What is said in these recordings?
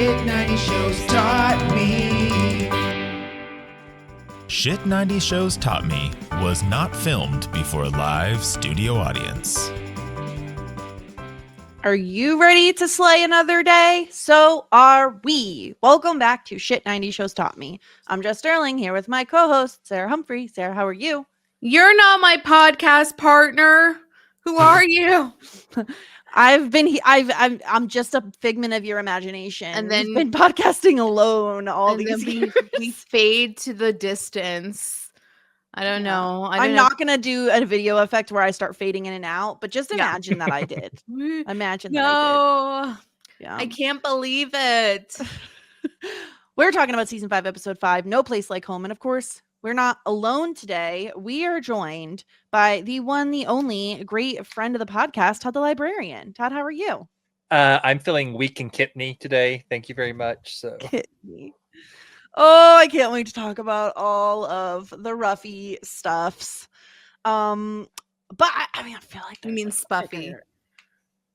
Shit 90 Shows Taught Me. Shit 90 Shows Taught Me was not filmed before a live studio audience. Are you ready to slay another day? So are we. Welcome back to Shit 90 Shows Taught Me. I'm Jess Sterling here with my co-host, Sarah Humphrey. Sarah, how are you? You're not my podcast partner. Who are you? I'm just a figment of your imagination. And then you've been podcasting alone all these years. We fade to the distance. I don't know. I'm not going to do a video effect where I start fading in and out, but just imagine that I did. Imagine that I did. Yeah. I can't believe it. We're talking about season 5, episode 5, No Place Like Home. And of course, we're not alone today. We are joined by the one, the only great friend of the podcast, Todd the Librarian. Todd, how are you? I'm feeling weak and kidney today. Thank you very much. So kidney. Oh, I can't wait to talk about all of the roughy stuffs. But I feel like you mean Spuffy.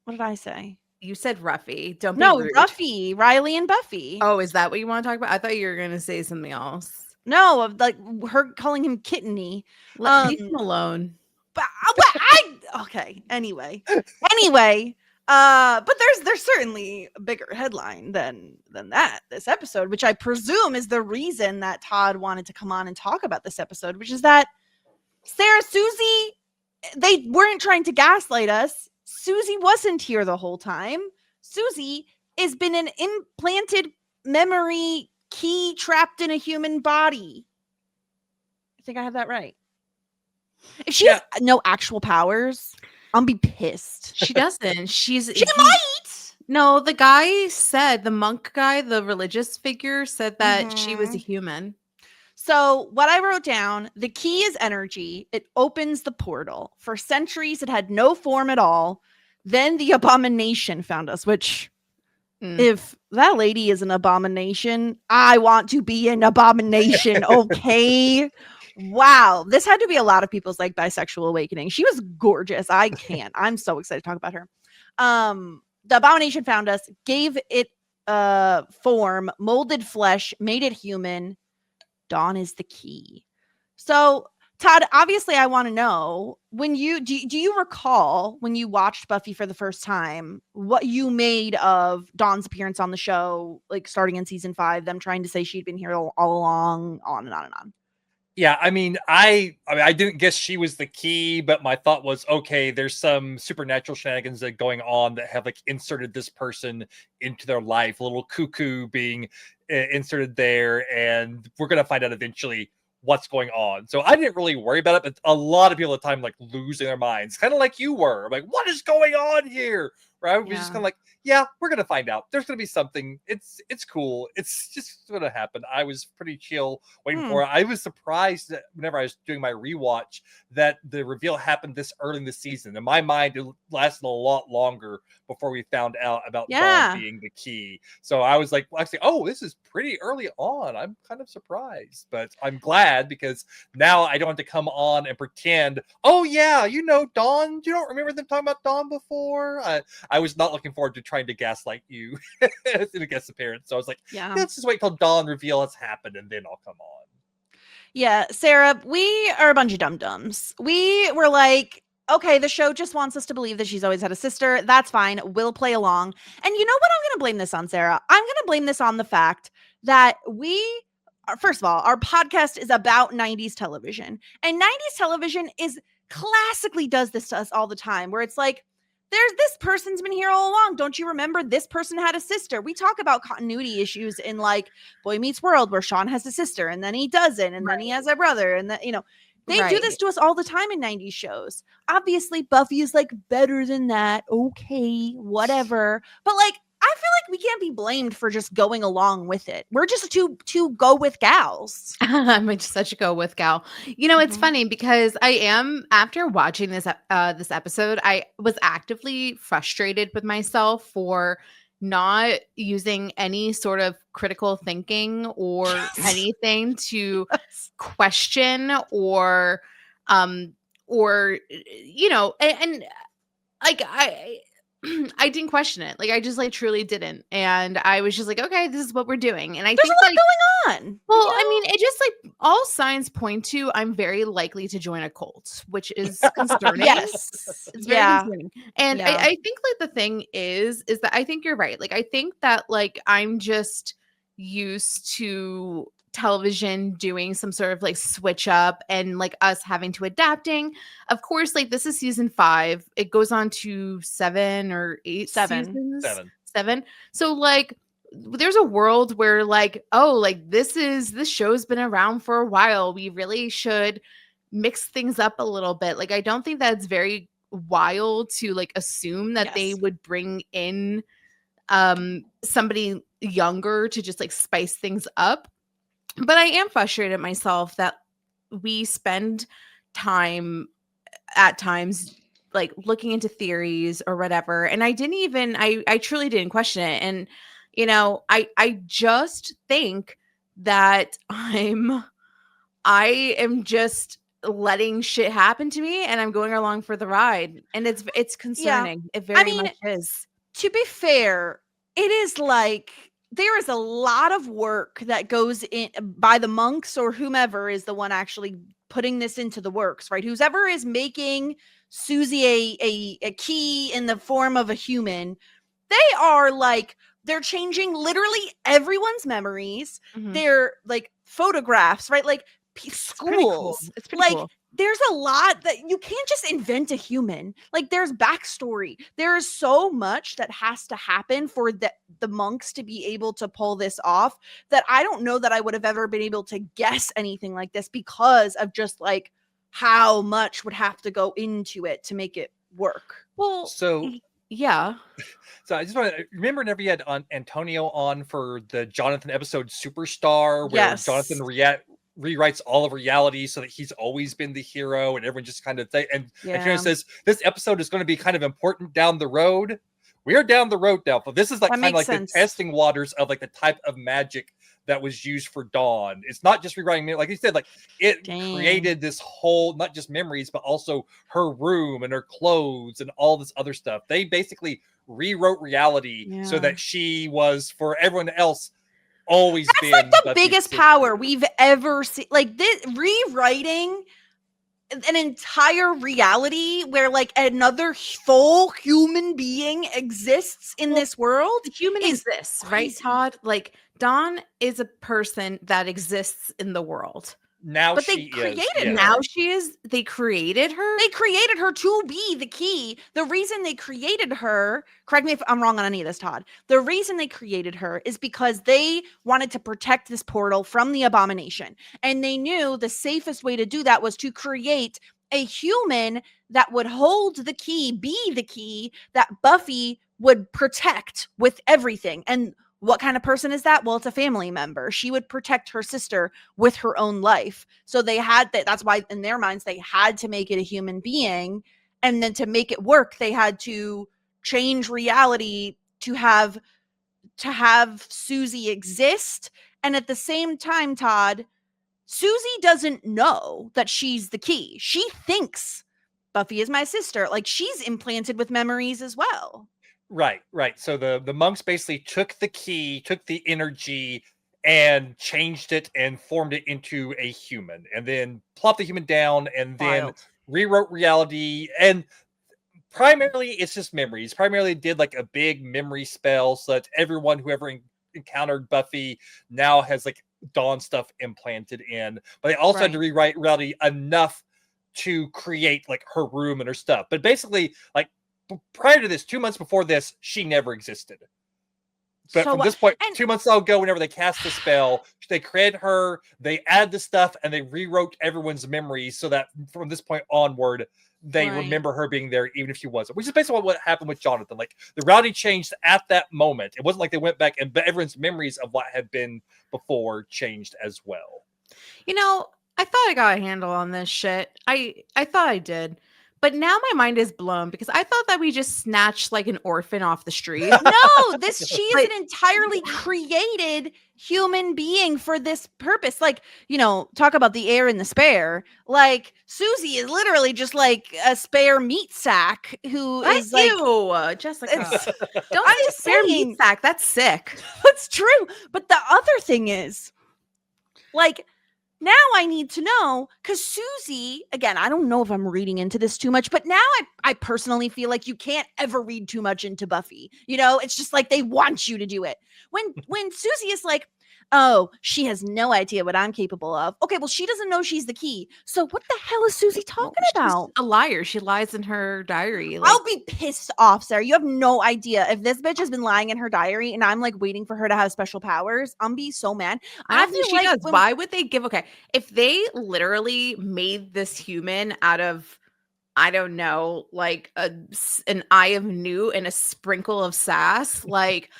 What did I say? You said Ruffy. Don't be rude. Ruffy, Riley and Buffy. Oh, is that what you want to talk about? I thought you were going to say something else. No, of like her calling him kitteny. Leave him alone. But okay. Anyway. But there's certainly a bigger headline than that this episode, which I presume is the reason that Todd wanted to come on and talk about this episode, which is that Susie, they weren't trying to gaslight us. Susie wasn't here the whole time. Susie has been an implanted memory key trapped in a human body. I think I have that right. If she has no actual powers, I'll be pissed. She doesn't. She might. No, the monk guy, the religious figure said that she was a human. So what I wrote down, the key is energy. It opens the portal. For centuries, it had no form at all. Then the abomination found us, which if that lady is an abomination, I want to be an abomination. Okay. Wow. This had to be a lot of people's like bisexual awakening. She was gorgeous. I can't. I'm so excited to talk about her. The abomination found us, gave it form, molded flesh, made it human. Dawn is the key. So Todd, obviously I want to know, when you do you recall when you watched Buffy for the first time, what you made of Dawn's appearance on the show, like starting in season 5, them trying to say she'd been here all along, on and on and on? Yeah, I mean, I didn't guess she was the key, but my thought was, okay, there's some supernatural shenanigans that are going on that have like inserted this person into their life, a little cuckoo being inserted there, and we're gonna find out eventually what's going on. So I didn't really worry about it, but a lot of people at the time like losing their minds, kind of like you were. I'm like, what is going on here? Right? We just kind of like, yeah, we're gonna find out. There's gonna be something. It's cool. It's just gonna happen. I was pretty chill waiting for it. I was surprised that whenever I was doing my rewatch that the reveal happened this early in the season. In my mind, it lasted a lot longer before we found out about Dawn being the key. So I was like, well, actually, oh, this is pretty early on. I'm kind of surprised, but I'm glad because now I don't have to come on and pretend, oh yeah, you know Dawn. You don't remember them talking about Dawn before? I was not looking forward to trying to gaslight you in a guest appearance. So I was like, let's just wait till Dawn reveal has happened and then I'll come on. Yeah, Sarah, we are a bunch of dum-dums. We were like, okay, the show just wants us to believe that she's always had a sister. That's fine. We'll play along. And you know what I'm going to blame this on, Sarah? I'm going to blame this on the fact that first of all, our podcast is about 90s television. And 90s television classically does this to us all the time, where it's like, this person's been here all along. Don't you remember this person had a sister? We talk about continuity issues in like Boy Meets World, where Sean has a sister and then he doesn't, and then he has a brother, and that, they do this to us all the time in 90s shows. Obviously, Buffy is like better than that. Okay, whatever. But like, I feel like we can't be blamed for just going along with it. We're just two go with gals. I'm just such a go with gal. It's funny because I am, after watching this episode, I was actively frustrated with myself for not using any sort of critical thinking or anything to question or like I didn't question it. Like I just like truly didn't. And I was just like, okay, this is what we're doing. And I There's think a lot like going on. well, you I know? mean, it just like all signs point to I'm very likely to join a cult, which is concerning. Yes. It's very Yeah. concerning. And Yeah. I think like the thing is that I think you're right. Like I think that like I'm just used to television doing some sort of like switch up and like us having to adapting. Of course, like this is season 5. It goes on to 7 or 8 7. seasons. 7. 7. So like there's a world where like, oh, like this show's been around for a while. We really should mix things up a little bit. Like I don't think that's very wild to like assume that they Yes. would bring in somebody younger to just like spice things up. But I am frustrated myself that we spend time at times like looking into theories or whatever, and I didn't even I truly didn't question it. And you know, I just think that I am just letting shit happen to me and I'm going along for the ride, and it's concerning. It very much is. To be fair, it is like there is a lot of work that goes in by the monks or whomever is the one actually putting this into the works, right? Whoever is making Susie a key in the form of a human, they are like they're changing literally everyone's memories. Mhm. They're like photographs, right? Like It's pretty cool. schools. It's pretty Like cool. there's a lot that you can't just invent a human. Like there's backstory. There is so much that has to happen for the monks to be able to pull this off that I don't know that I would have ever been able to guess anything like this because of just like how much would have to go into it to make it work. Well, So yeah. So I just want to remember whenever you had Antonio on for the Jonathan episode Superstar, where Yes. Jonathan rewrites all of reality so that he's always been the hero, and everyone just kind of and Antonio says this episode is going to be kind of important down the road. We are down the road now, but this is like That kind of like makes sense. the testing waters of like the type of magic that was used for Dawn. It's not just rewriting, like you said, like it Dang. created this whole, not just memories, but also her room and her clothes and all this other stuff. They basically rewrote reality so Yeah. that she was, for everyone else, always That's been like the Buffy's biggest sister. power we've ever seen. Like this rewriting an entire reality where like another full human being exists in this world. The human is exists, right, crazy. Todd? Like Dawn is a person that exists in the world. Now But they she created is. her. yes. Now she is. They created her. They created her to be the key. The reason they created her, correct me if I'm wrong on any of this, Todd. The reason they created her is because they wanted to protect this portal from the abomination. And they knew the safest way to do that was to create a human that would hold the key, be the key that Buffy would protect with everything. And what kind of person is that? Well, it's a family member. She would protect her sister with her own life. So they had that. That's why in their minds, they had to make it a human being. And then to make it work, they had to change reality to have Susie exist. And at the same time, Todd, Susie doesn't know that she's the key. She thinks Buffy is my sister. Like she's implanted with memories as well. Right. So the monks basically took the key, took the energy, and changed it and formed it into a human, and then plopped the human down, and then Wild. rewrote reality. And primarily, it's just memories. Primarily, did like a big memory spell so that everyone who ever encountered Buffy now has like Dawn stuff implanted in. But they also had to rewrite reality enough to create like her room and her stuff. But basically, like prior to this, 2 months before this, she never existed. But So from what- this point, and- 2 months ago, whenever they cast the spell, they created her, they added the stuff, and they rewrote everyone's memories so that from this point onward, they Right. remember her being there, even if she wasn't. Which is basically what happened with Jonathan. Like the reality changed at that moment. It wasn't like they went back and everyone's memories of what had been before changed as well. You know, I thought I got a handle on this shit. I thought I did. But now my mind is blown because I thought that we just snatched like an orphan off the street. No, she is But- an entirely created human being for this purpose. Like, talk about the heir and the spare. Like, Susie is literally just like a spare meat sack who is like, Ew, Jessica. Don't I'm say just spare saying. meat sack. That's sick. that's true. But the other thing is, like, now I need to know, because Susie, again, I don't know if I'm reading into this too much, but now I personally feel like you can't ever read too much into Buffy. It's just like they want you to do it. When Susie is like, oh, she has no idea what I'm capable of. Okay, well, she doesn't know she's the key. So what the hell is Susie talking about? She's a liar. She lies in her diary. I'll be pissed off, Sarah. You have no idea. If this bitch has been lying in her diary and I'm like waiting for her to have special powers, I'm be so mad. I don't think she does. Why would they give? Okay, if they literally made this human out of, I don't know, like an eye of newt and a sprinkle of sass, like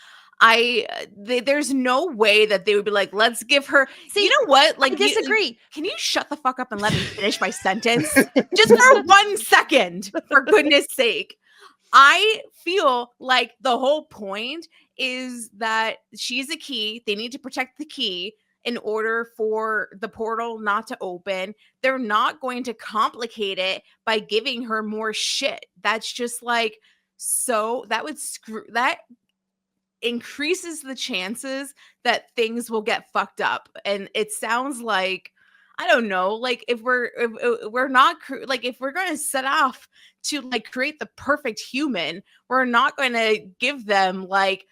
there's no way that they would be like, let's give her. See, you know what? Like, I disagree. Can you shut the fuck up and let me finish my sentence just for 1 second, for goodness sake? I feel like the whole point is that she's a key. They need to protect the key in order for the portal not to open. They're not going to complicate it by giving her more shit. That's just like, so that would that increases the chances that things will get fucked up. And it sounds like, I don't know, like if we're not like, if we're going to set off to like create the perfect human, we're not going to give them like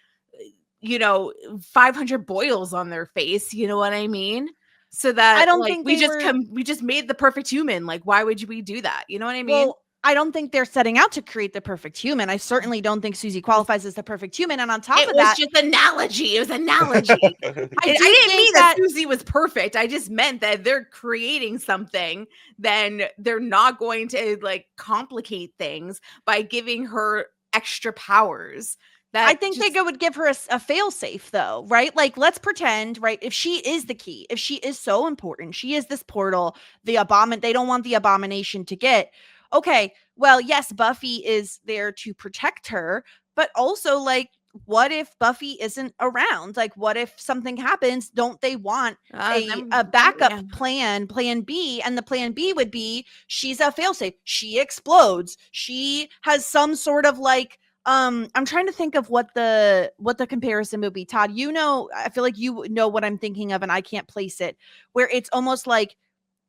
500 boils on their face, you know what I mean? So that I don't like, think we just made the perfect human. Like, why would we do that? You know what I mean? Well, I don't think they're setting out to create the perfect human. I certainly don't think Susie qualifies as the perfect human. And on top of that, it was just analogy. It was analogy. I didn't mean that Susie was perfect. I just meant that they're creating something, then they're not going to like complicate things by giving her extra powers. I think they would give her a fail-safe, though, right? Like, let's pretend, right? If she is the key, if she is so important, she is this portal, they don't want the abomination to get. Okay, well, yes, Buffy is there to protect her, but also, like, what if Buffy isn't around? Like, what if something happens? Don't they want a backup plan B? And the plan B would be she's a fail-safe. She explodes. She has some sort of like, I'm trying to think of what the comparison would be. Todd, I feel like you know what I'm thinking of, and I can't place it. Where it's almost like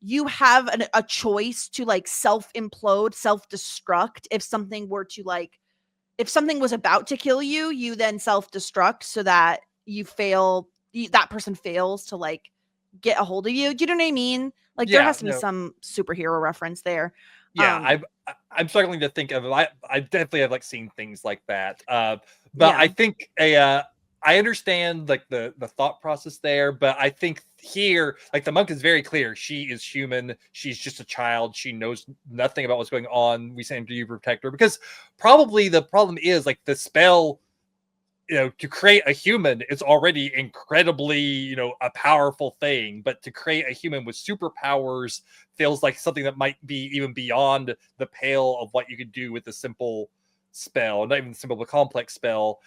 you have a choice to like self-implode, self-destruct. If something were to like, if something was about to kill you, you then self-destruct so that you fail. That person fails to like get a hold of you. Do you know what I mean? Like there has to be some superhero reference there. Yeah, I'm struggling to think of it. I definitely have like seen things like that. But I think I understand like the thought process there, but I think here, like the monk is very clear. She is human. She's just a child. She knows nothing about what's going on. We send to you protect her, because probably the problem is like the spell, to create a human is already incredibly, a powerful thing. But to create a human with superpowers feels like something that might be even beyond the pale of what you could do with a simple spell, not even simple, but complex spell.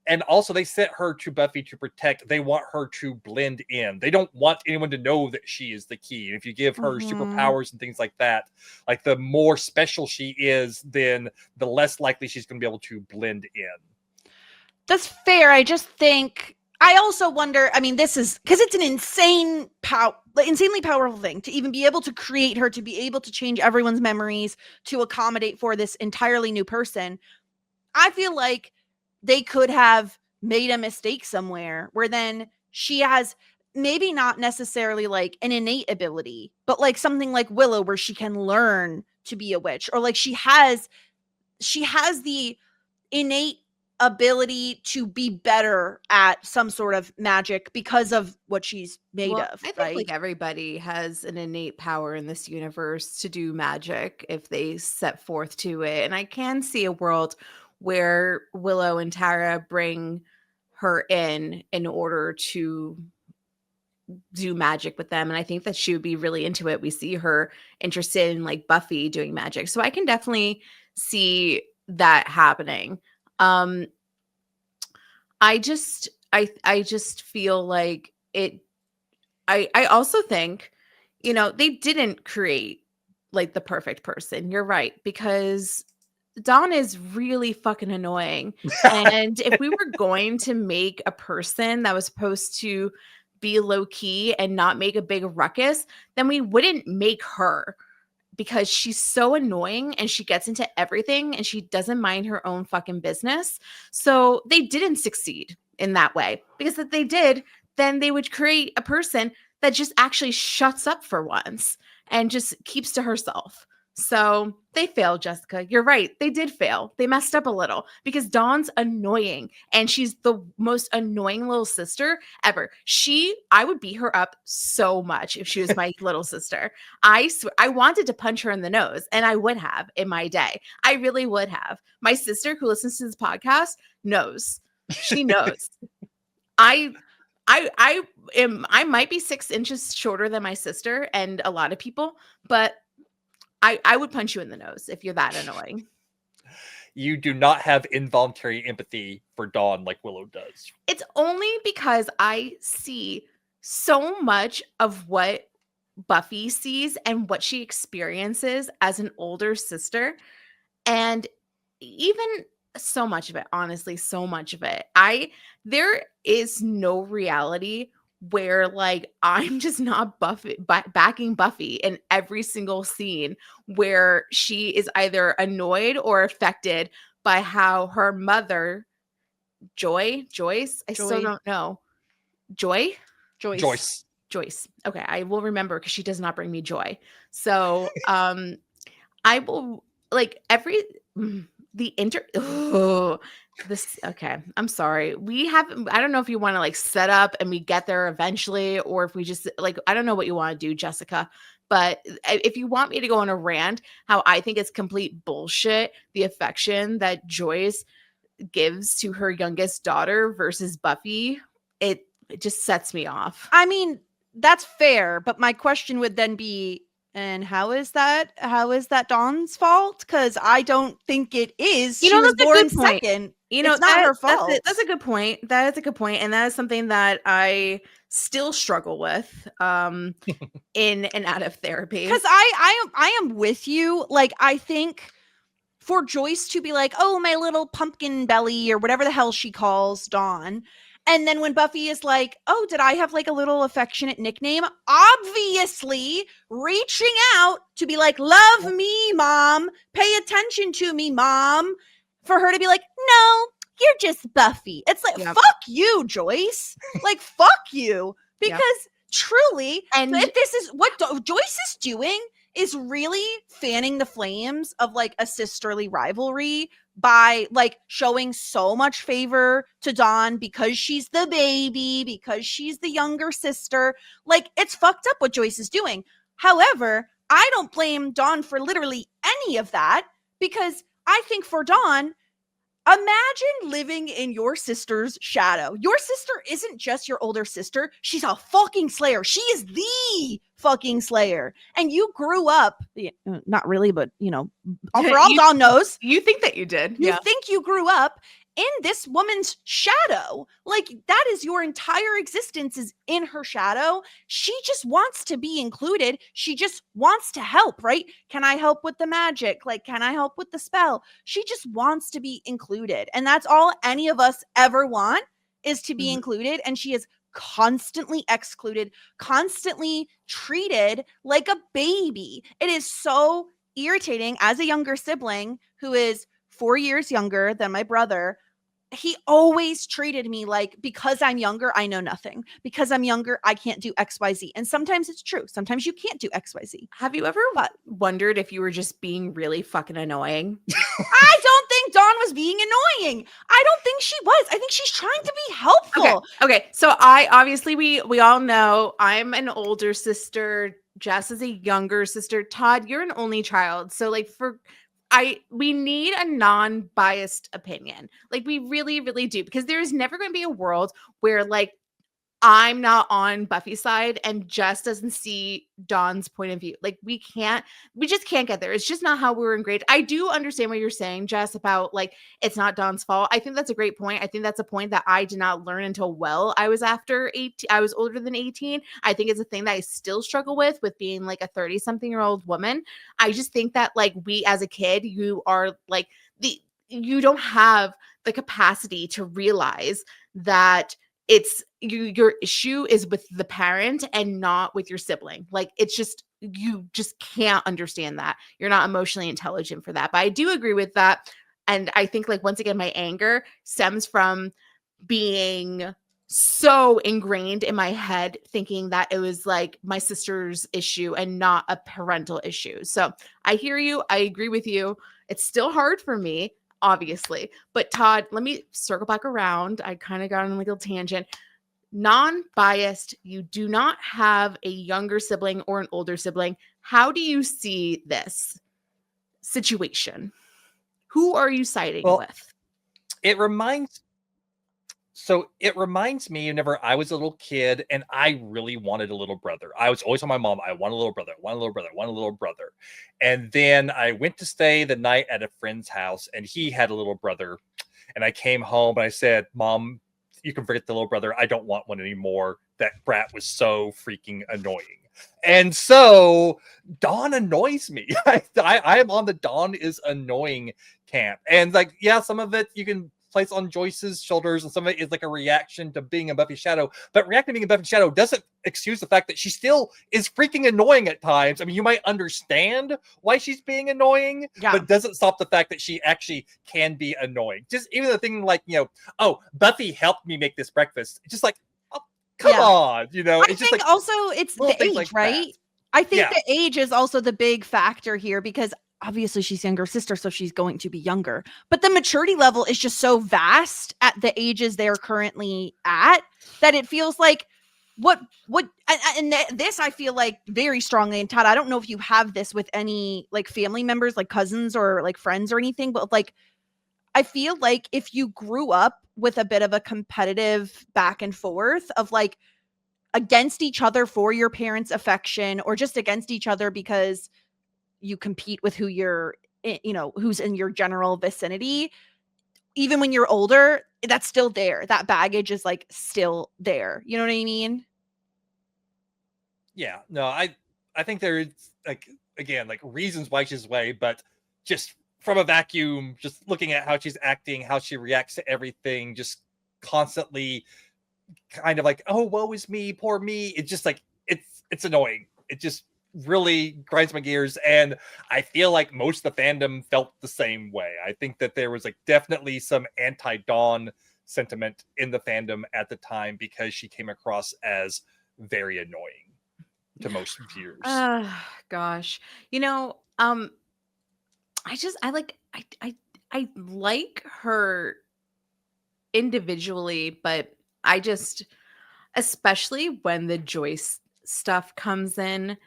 And also they sent her to Buffy to protect. They want her to blend in. They don't want anyone to know that she is the key. And if you give her superpowers and things like that, like the more special she is, then the less likely she's going to be able to blend in. That's fair. I just think, I also wonder, I mean, this is because it's an insanely powerful thing to even be able to create her, to be able to change everyone's memories, to accommodate for this entirely new person. I feel like they could have made a mistake somewhere where then she has maybe not necessarily like an innate ability, but like something like Willow where she can learn to be a witch, or like she has the innate ability to be better at some sort of magic because of what she's made of. I think like everybody has an innate power in this universe to do magic if they set forth to it. And I can see a world where Willow and Tara bring her in order to do magic with them. And I think that she would be really into it. We see her interested in like Buffy doing magic. So I can definitely see that happening. I just feel like it. I also think, they didn't create like the perfect person. You're right, because Dawn is really fucking annoying. And if we were going to make a person that was supposed to be low key and not make a big ruckus, then we wouldn't make her, because she's so annoying and she gets into everything and she doesn't mind her own fucking business. So they didn't succeed in that way, because if they did, then they would create a person that just actually shuts up for once and just keeps to herself. So they failed, Jessica. You're right. They did fail. They messed up a little, because Dawn's annoying and she's the most annoying little sister ever. I would beat her up so much if she was my little sister. I swear, I wanted to punch her in the nose, and I would have in my day. I really would have. My sister, who listens to this podcast, knows. She knows. I might be 6 inches shorter than my sister and a lot of people, but I would punch you in the nose if you're that annoying. You do not have involuntary empathy for Dawn like Willow does. It's only because I see so much of what Buffy sees and what she experiences as an older sister. And even so much of it, honestly, so much of it. There is no reality where like I'm just not backing Buffy in every single scene where she is either annoyed or affected by how her mother, Joyce, I still don't know. Joyce. Okay, I will remember, because she does not bring me joy. So I will like okay, I'm sorry. I don't know if you want to like set up and we get there eventually, or if we just like, I don't know what you want to do, Jessica, but if you want me to go on a rant, how I think it's complete bullshit, the affection that Joyce gives to her youngest daughter versus Buffy, it just sets me off. I mean, that's fair, but my question would then be, and how is that Dawn's fault? Because I don't think it is. She was born second. It's not her fault. That's a good point. That is a good point. And that is something that I still struggle with in and out of therapy. Because I am with you. Like, I think for Joyce to be like, oh, my little pumpkin belly, or whatever the hell she calls Dawn. And then when Buffy is like, oh, did I have like a little affectionate nickname? Obviously reaching out to be like, love me, mom. Pay attention to me, mom. For her to be like, no, you're just Buffy. It's like, fuck you, Joyce. Like, fuck you. Because truly, and if this is what Joyce is doing, is really fanning the flames of like a sisterly rivalry by like showing so much favor to Dawn because she's the baby, because she's the younger sister. Like, it's fucked up what Joyce is doing. However, I don't blame Dawn for literally any of that, because I think for Dawn, imagine living in your sister's shadow. Your sister isn't just your older sister. She's a fucking Slayer. She is the fucking Slayer. And you grew up, not really, but, for all Dawn knows. You think that you did. You think you grew up in this woman's shadow. Like, that is your entire existence is in her shadow. She just wants to be included. She just wants to help, right? Can I help with the magic? Like, can I help with the spell? She just wants to be included. And that's all any of us ever want, is to be included. And she is constantly excluded, constantly treated like a baby. It is so irritating as a younger sibling who is 4 years younger than my brother. He always treated me like, because I'm younger, I know nothing. Because I'm younger, I can't do XYZ. And sometimes it's true. Sometimes you can't do XYZ. Have you ever wondered if you were just being really fucking annoying? I don't think Dawn was being annoying. I don't think she was. I think she's trying to be helpful. Okay. So we all know I'm an older sister. Jess is a younger sister. Todd, you're an only child. So like we need a non-biased opinion. Like, we really, really do, because there is never going to be a world where like I'm not on Buffy's side and Jess doesn't see Dawn's point of view. Like we just can't get there. It's just not how we were engaged. I do understand what you're saying, Jess, about like it's not Dawn's fault. I think that's a great point. I think that's a point that I did not learn until I was after 18. I was older than 18. I think it's a thing that I still struggle with being like a 30-something-year-old woman. I just think that like we as a kid, you are like you don't have the capacity to realize that it's your issue is with the parent and not with your sibling. Like it's just you just can't understand that. You're not emotionally intelligent for that. But I do agree with that. And I think like once again, my anger stems from being so ingrained in my head thinking that it was like my sister's issue and not a parental issue. So I hear you. I agree with you. It's still hard for me, obviously. But Todd, let me circle back around. I kind of got on a little tangent. Non-biased, you do not have a younger sibling or an older sibling. How do you see this situation? Who are you siding with? It reminds me whenever I was a little kid and I really wanted a little brother. I was always on my mom, I want a little brother, I want a little brother, I want a little brother. And then I went to stay the night at a friend's house and he had a little brother. And I came home and I said, Mom, you can forget the little brother. I don't want one anymore. That brat was so freaking annoying. And so Dawn annoys me. I am on the Dawn is annoying camp. And like, yeah, some of it you can place on Joyce's shoulders and some of it is like a reaction to being a Buffy shadow. But reacting to being a Buffy shadow doesn't excuse the fact that she still is freaking annoying at times. I mean, you might understand why she's being annoying, but doesn't stop the fact that she actually can be annoying. Just even the thing like, oh, Buffy helped me make this breakfast. Just like, oh, come on, I it's think just like also it's the age, like right? that. I think the age is also the big factor here because obviously she's younger sister, so she's going to be younger. But the maturity level is just so vast at the ages they're currently at that it feels like this I feel like very strongly. And Todd, I don't know if you have this with any like family members, like cousins or like friends or anything, but like I feel like if you grew up with a bit of a competitive back and forth of like against each other for your parents' affection or just against each other because you compete with who's in your general vicinity, even when you're older, that's still there. That baggage is like still there. You know what I mean? Yeah, no, I think there's like, again, like reasons why she's away, but just from a vacuum, just looking at how she's acting, how she reacts to everything, just constantly kind of like, oh, woe is me, poor me. It's just like, it's annoying. It just really grinds my gears. And I feel like most of the fandom felt the same way. I think that there was like definitely some anti-Dawn sentiment in the fandom at the time because she came across as very annoying to most viewers. Gosh. I like her individually, but I just, especially when the Joyce stuff comes in,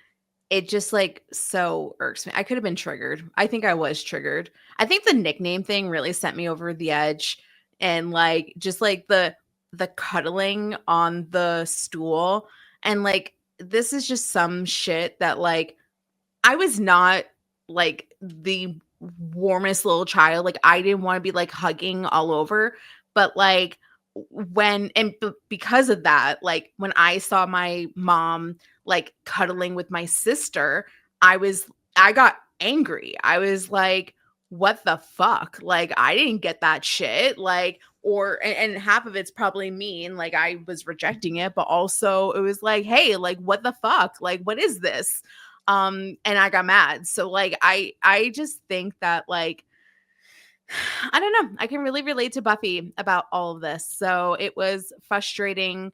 it just like so irks me. I could have been triggered. I think I was triggered. I think the nickname thing really sent me over the edge, and like just like the cuddling on the stool, and like this is just some shit that like I was not like the warmest little child. Like I didn't want to be like hugging all over, but like because of that, like when I saw my mom like cuddling with my sister, I got angry. I was like, what the fuck? Like I didn't get that shit. Like, and half of it's probably mean, like I was rejecting it, but also it was like, hey, like what the fuck? Like what is this? And I got mad. So like I just think that like I don't know. I can really relate to Buffy about all of this. So it was frustrating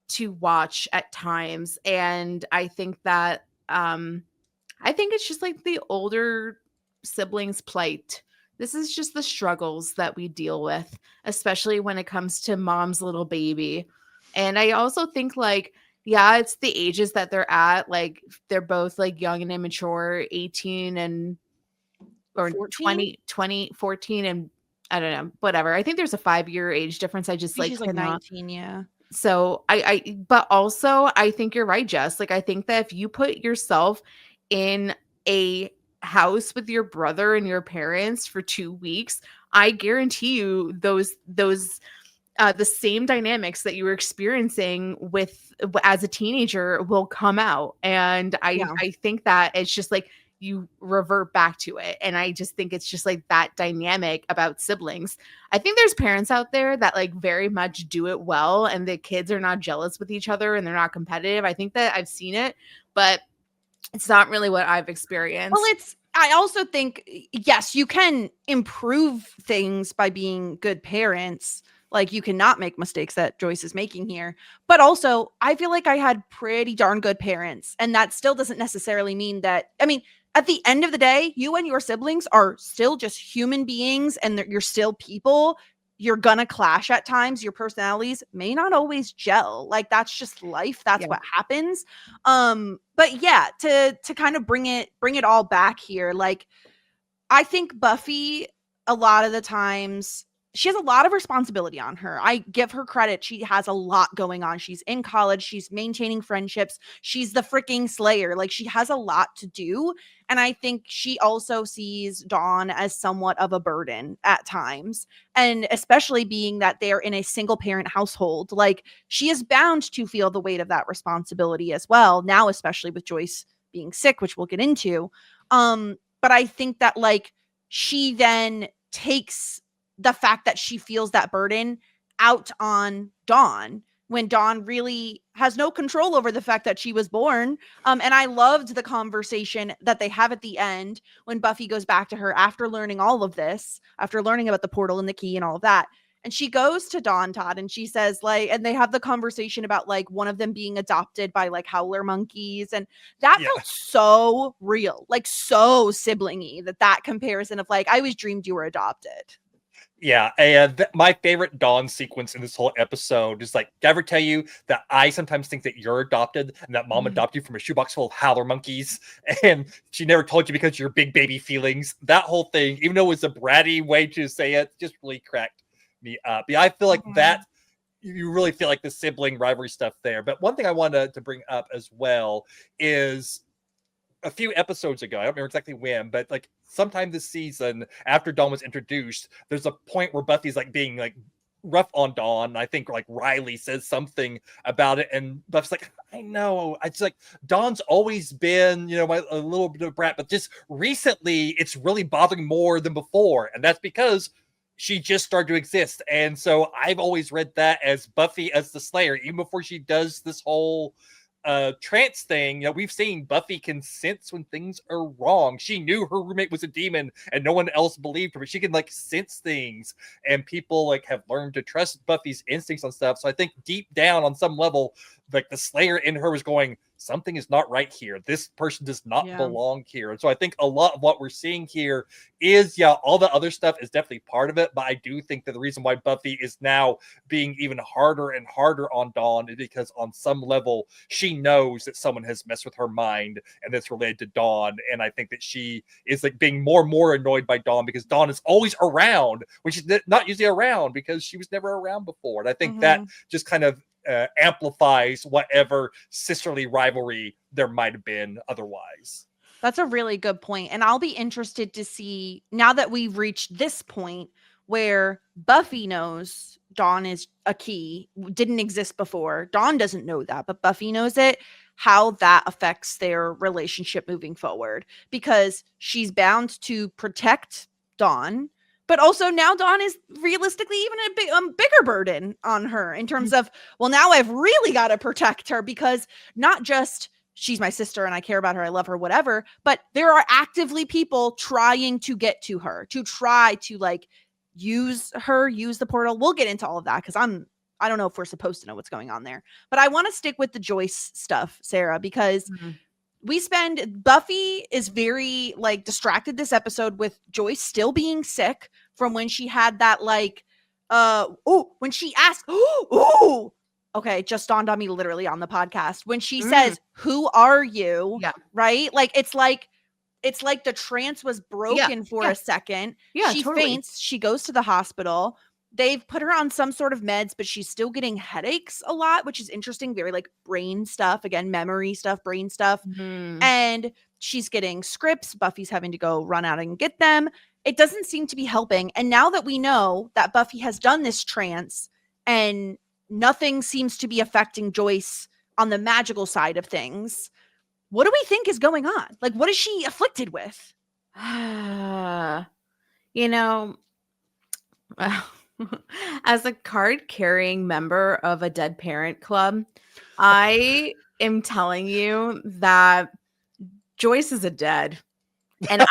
to watch at times. And I think that I think it's just like the older siblings' plight. This is just the struggles that we deal with, especially when it comes to mom's little baby. And I also think like, yeah, it's the ages that they're at. Like they're both like young and immature, 18 and or 14? 14 and I don't know, whatever. I think there's a 5-year age difference. I just like She's like cannot. 19, yeah. So but also I think you're right, Jess. Like, I think that if you put yourself in a house with your brother and your parents for 2 weeks, I guarantee you those the same dynamics that you were experiencing with as a teenager will come out. And I think that it's just like you revert back to it. And I just think it's just like that dynamic about siblings. I think there's parents out there that like very much do it well, and the kids are not jealous with each other and they're not competitive. I think that I've seen it, but it's not really what I've experienced. Well, I also think, yes, you can improve things by being good parents. Like, you cannot make mistakes that Joyce is making here. But also, I feel like I had pretty darn good parents. And that still doesn't necessarily mean that, I mean, at the end of the day, you and your siblings are still just human beings, and you're still people. You're gonna clash at times. Your personalities may not always gel. Like, that's just life. That's what happens. But yeah, to kind of bring it all back here, like, I think Buffy, a lot of the times, she has a lot of responsibility on her. I give her credit. She has a lot going on. She's in college. She's maintaining friendships. She's the freaking Slayer. Like, she has a lot to do. And I think she also sees Dawn as somewhat of a burden at times. And especially being that they're in a single parent household, like, she is bound to feel the weight of that responsibility as well. Now, especially with Joyce being sick, which we'll get into. But I think that, like, she then takes the fact that she feels that burden out on Dawn, when Dawn really has no control over the fact that she was born. And I loved the conversation that they have at the end when Buffy goes back to her after learning all of this, after learning about the portal and the key and all of that. And she goes to Dawn, Todd, and she says, like, and they have the conversation about, like, one of them being adopted by, like, howler monkeys. And that felt so real, like, so siblingy, that comparison of, like, I always dreamed you were adopted. Yeah, and my favorite Dawn sequence in this whole episode is, like, did I ever tell you that I sometimes think that you're adopted and that mom adopted you from a shoebox full of howler monkeys, and she never told you because of your big baby feelings? That whole thing, even though it was a bratty way to say it, just really cracked me up. Yeah, I feel like that, you really feel like the sibling rivalry stuff there. But one thing I wanted to bring up as well is, a few episodes ago, I don't remember exactly when, but like sometime this season, after Dawn was introduced, there's a point where Buffy's like being like rough on Dawn. I think like Riley says something about it, and Buffy's like, I know. It's like, Dawn's always been, you know, a little bit of a brat, but just recently it's really bothering more than before. And that's because she just started to exist. And so I've always read that as Buffy as the Slayer, even before she does this whole trance thing. You know, we've seen Buffy can sense when things are wrong. She knew her roommate was a demon and no one else believed her, but she can like sense things, and people like have learned to trust Buffy's instincts on stuff. So I think deep down on some level, like the Slayer in her was going, something is not right here. This person does not belong here. And so I think a lot of what we're seeing here is, all the other stuff is definitely part of it. But I do think that the reason why Buffy is now being even harder and harder on Dawn is because on some level, she knows that someone has messed with her mind and that's related to Dawn. And I think that she is like being more and more annoyed by Dawn because Dawn is always around, which is not usually around because she was never around before. And I think that just kind of amplifies whatever sisterly rivalry there might have been otherwise. That's a really good point. And I'll be interested to see, now that we've reached this point where Buffy knows Dawn is a key, didn't exist before. Dawn doesn't know that, but Buffy knows it, how that affects their relationship moving forward. Because she's bound to protect Dawn, but also now Dawn is realistically even a bigger burden on her in terms of, well, now I've really got to protect her, because not just she's my sister and I care about her, I love her, whatever, but there are actively people trying to get to her, to try to like use the portal. We'll get into all of that because I don't know if we're supposed to know what's going on there, but I want to stick with the Joyce stuff, Sarah, because Buffy is very like distracted this episode with Joyce still being sick from when she had that like, when she asked, okay, it just dawned on me literally on the podcast when she says, "Who are you?" Yeah. Right? Like it's like the trance was broken for a second. Yeah, she totally faints. She goes to the hospital. they've put her on some sort of meds, but she's still getting headaches a lot, which is interesting. Very like brain stuff, again, memory stuff, brain stuff. And she's getting scripts. Buffy's having to go run out and get them. It doesn't seem to be helping. And now that we know that Buffy has done this trance and nothing seems to be affecting Joyce on the magical side of things, what do we think is going on? Like, what is she afflicted with? You know, as a card-carrying member of a dead parent club, I am telling you that Joyce is a dead. And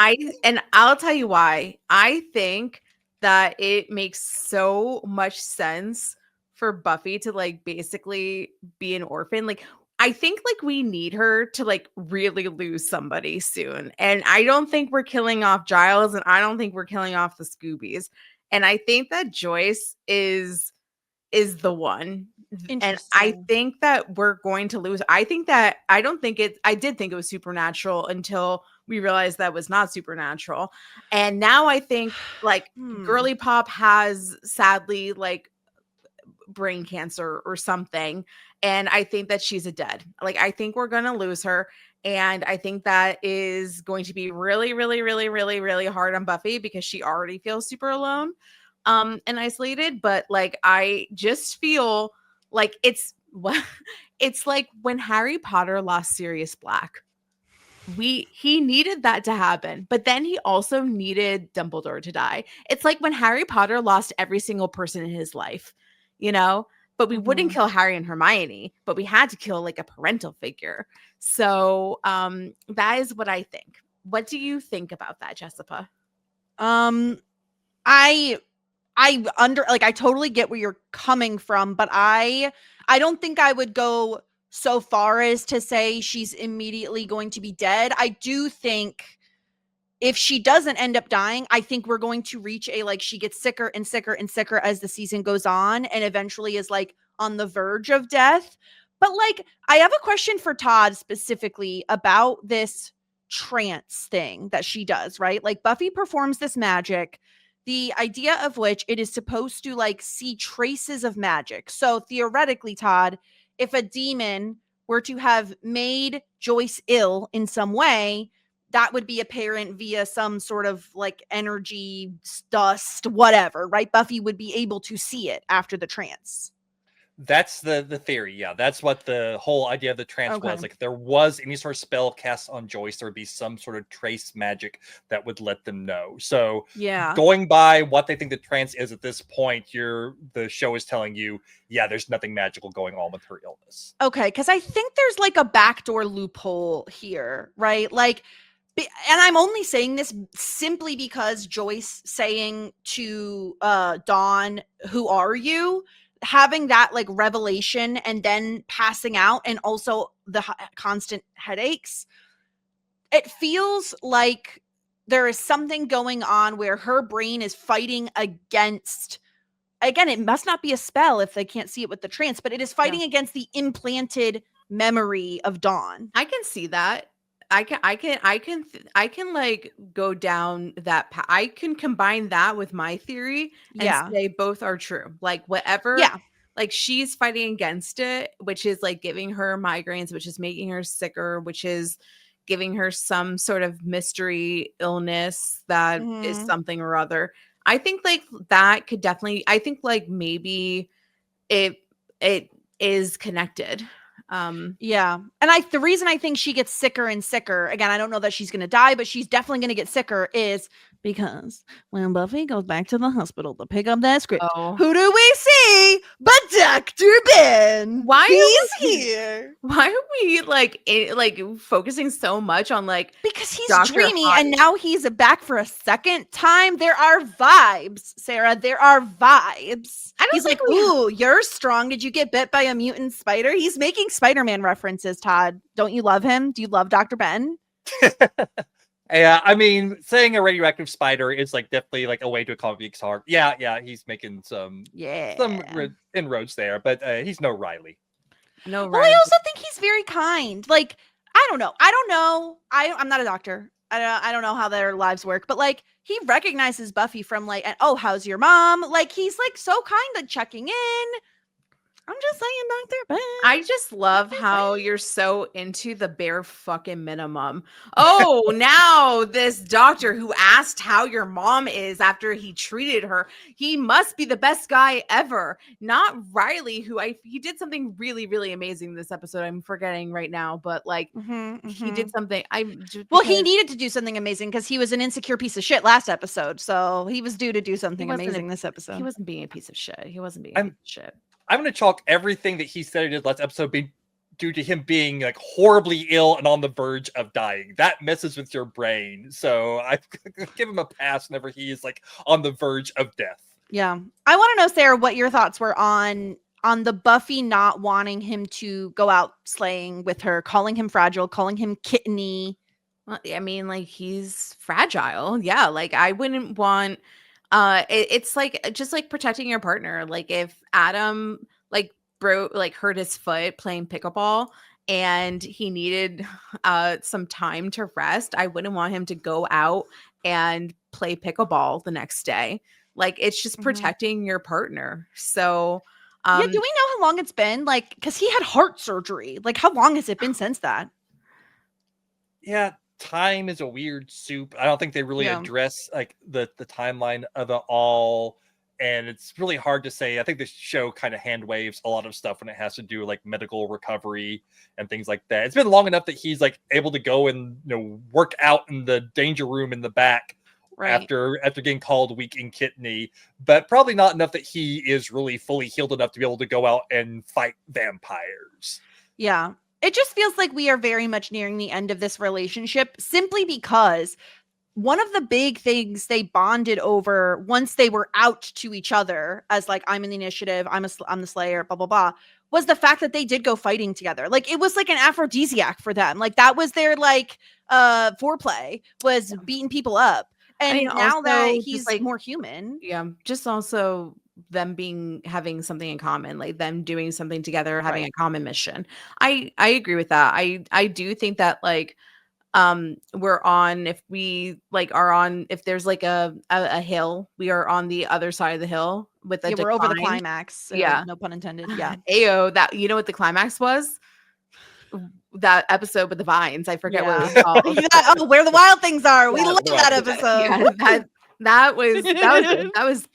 I'll tell you why. I think that it makes so much sense for Buffy to like basically be an orphan. Like, I think like we need her to like really lose somebody soon. And I don't think we're killing off Giles, and I don't think we're killing off the Scoobies. And I think that Joyce is the one. And I think that we're going to lose. I did think it was supernatural until we realized that was not supernatural. And now I think like Girly Pop has sadly like brain cancer or something. And I think that she's a dead. Like, I think we're going to lose her. And I think that is going to be really, really, really, really, really hard on Buffy because she already feels super alone and isolated. But like, I just feel like it's like when Harry Potter lost Sirius Black. He needed that to happen, but then he also needed Dumbledore to die. It's like when Harry Potter lost every single person in his life, you know, but we wouldn't kill Harry and Hermione, but we had to kill like a parental figure. So that is what I think. What do you think about that, Jessica? I totally get where you're coming from, but I don't think I would go so far as to say she's immediately going to be dead. I do think if she doesn't end up dying, I think we're going to reach she gets sicker and sicker and sicker as the season goes on and eventually is like on the verge of death. But like, I have a question for Todd specifically about this trance thing that she does, right? Like, Buffy performs this magic, the idea of which it is supposed to like see traces of magic. So theoretically, Todd, if a demon were to have made Joyce ill in some way, that would be apparent via some sort of like energy, dust, whatever, right? Buffy would be able to see it after the trance. That's the theory. Yeah, that's what the whole idea of the trance was. Like, if there was any sort of spell cast on Joyce, there would be some sort of trace magic that would let them know. So, yeah, going by what they think the trance is at this point, the show is telling you, yeah, there's nothing magical going on with her illness. Okay, because I think there's like a backdoor loophole here, right? Like, and I'm only saying this simply because Joyce saying to Dawn, "Who are you?" having that like revelation and then passing out, and also the constant headaches, it feels like there is something going on where her brain is fighting against, again, it must not be a spell if they can't see it with the trance, but it is fighting against the implanted memory of Dawn. I can see that. I can like go down that path. I can combine that with my theory and say both are true. Like, whatever, like she's fighting against it, which is like giving her migraines, which is making her sicker, which is giving her some sort of mystery illness that is something or other. I think like that could definitely, I think like maybe it is connected. And the reason I think she gets sicker and sicker, again, I don't know that she's gonna die, but she's definitely gonna get sicker, is because when Buffy goes back to the hospital to pick up that script, who do we see but Dr. Ben? He's here. Why are we like focusing so much on like, because he's Dr. dreamy and now he's back for a second time? There are vibes, Sarah. There are vibes. He's like, ooh, you're strong. Did you get bit by a mutant spider? He's making Spider-Man references, Todd. Don't you love him? Do you love Dr. Ben? Yeah, I mean, saying a radioactive spider is like definitely like a way to accomplish harm. Yeah, he's making some inroads there, but he's no Riley. Well, I also think he's very kind. Like, I don't know. I'm not a doctor. I don't know how their lives work, but like, he recognizes Buffy from like, oh, how's your mom? Like, he's like so kind of checking in. I'm just saying, Dr. Ben. I just love how you're so into the bare fucking minimum. Oh, now this doctor who asked how your mom is after he treated her, he must be the best guy ever. Not Riley, who he did something really, really amazing this episode. I'm forgetting right now, but like he did something. He needed to do something amazing because he was an insecure piece of shit last episode. So he was due to do something amazing this episode. He wasn't being a piece of shit. He wasn't being a piece of shit. I'm going to chalk everything that he said he did last episode being due to him being like horribly ill and on the verge of dying. That messes with your brain. So I give him a pass whenever he is like on the verge of death. Yeah. I want to know, Sarah, what your thoughts were on the Buffy not wanting him to go out slaying with her, calling him fragile, calling him kitteny. Well, I mean, like, he's fragile. Yeah. Like, I wouldn't want... it's like just like protecting your partner. Like if Adam hurt his foot playing pickleball and he needed some time to rest, I wouldn't want him to go out and play pickleball the next day. Like it's just protecting your partner. So do we know how long it's been? Like, because he had heart surgery. Like, how long has it been since that? Yeah. Time is a weird soup. I don't think they really address like the timeline of it all, and it's really hard to say. I think the show kind of hand waves a lot of stuff when it has to do with like medical recovery and things like that. It's been long enough that he's like able to go and work out in the danger room in the back after getting called weak and kidney, but probably not enough that he is really fully healed enough to be able to go out and fight vampires. Yeah. It just feels like we are very much nearing the end of this relationship simply because one of the big things they bonded over once they were out to each other as like, I'm in the initiative, I'm the Slayer, blah, blah, blah, was the fact that they did go fighting together. Like it was like an aphrodisiac for them. Like that was their like foreplay was beating people up. And now that he's like more human. Yeah. Just also them having something in common, like them doing something together, having a common mission. I agree with that. I do think that like we're on, if we like are on, if there's like a hill, we are on the other side of the hill with the we're over the climax. So yeah, no pun intended. Yeah. Ayo, that you know what the climax was? That episode with the vines. I forget what it was called. Where the wild things are. We love that episode. Yeah, that was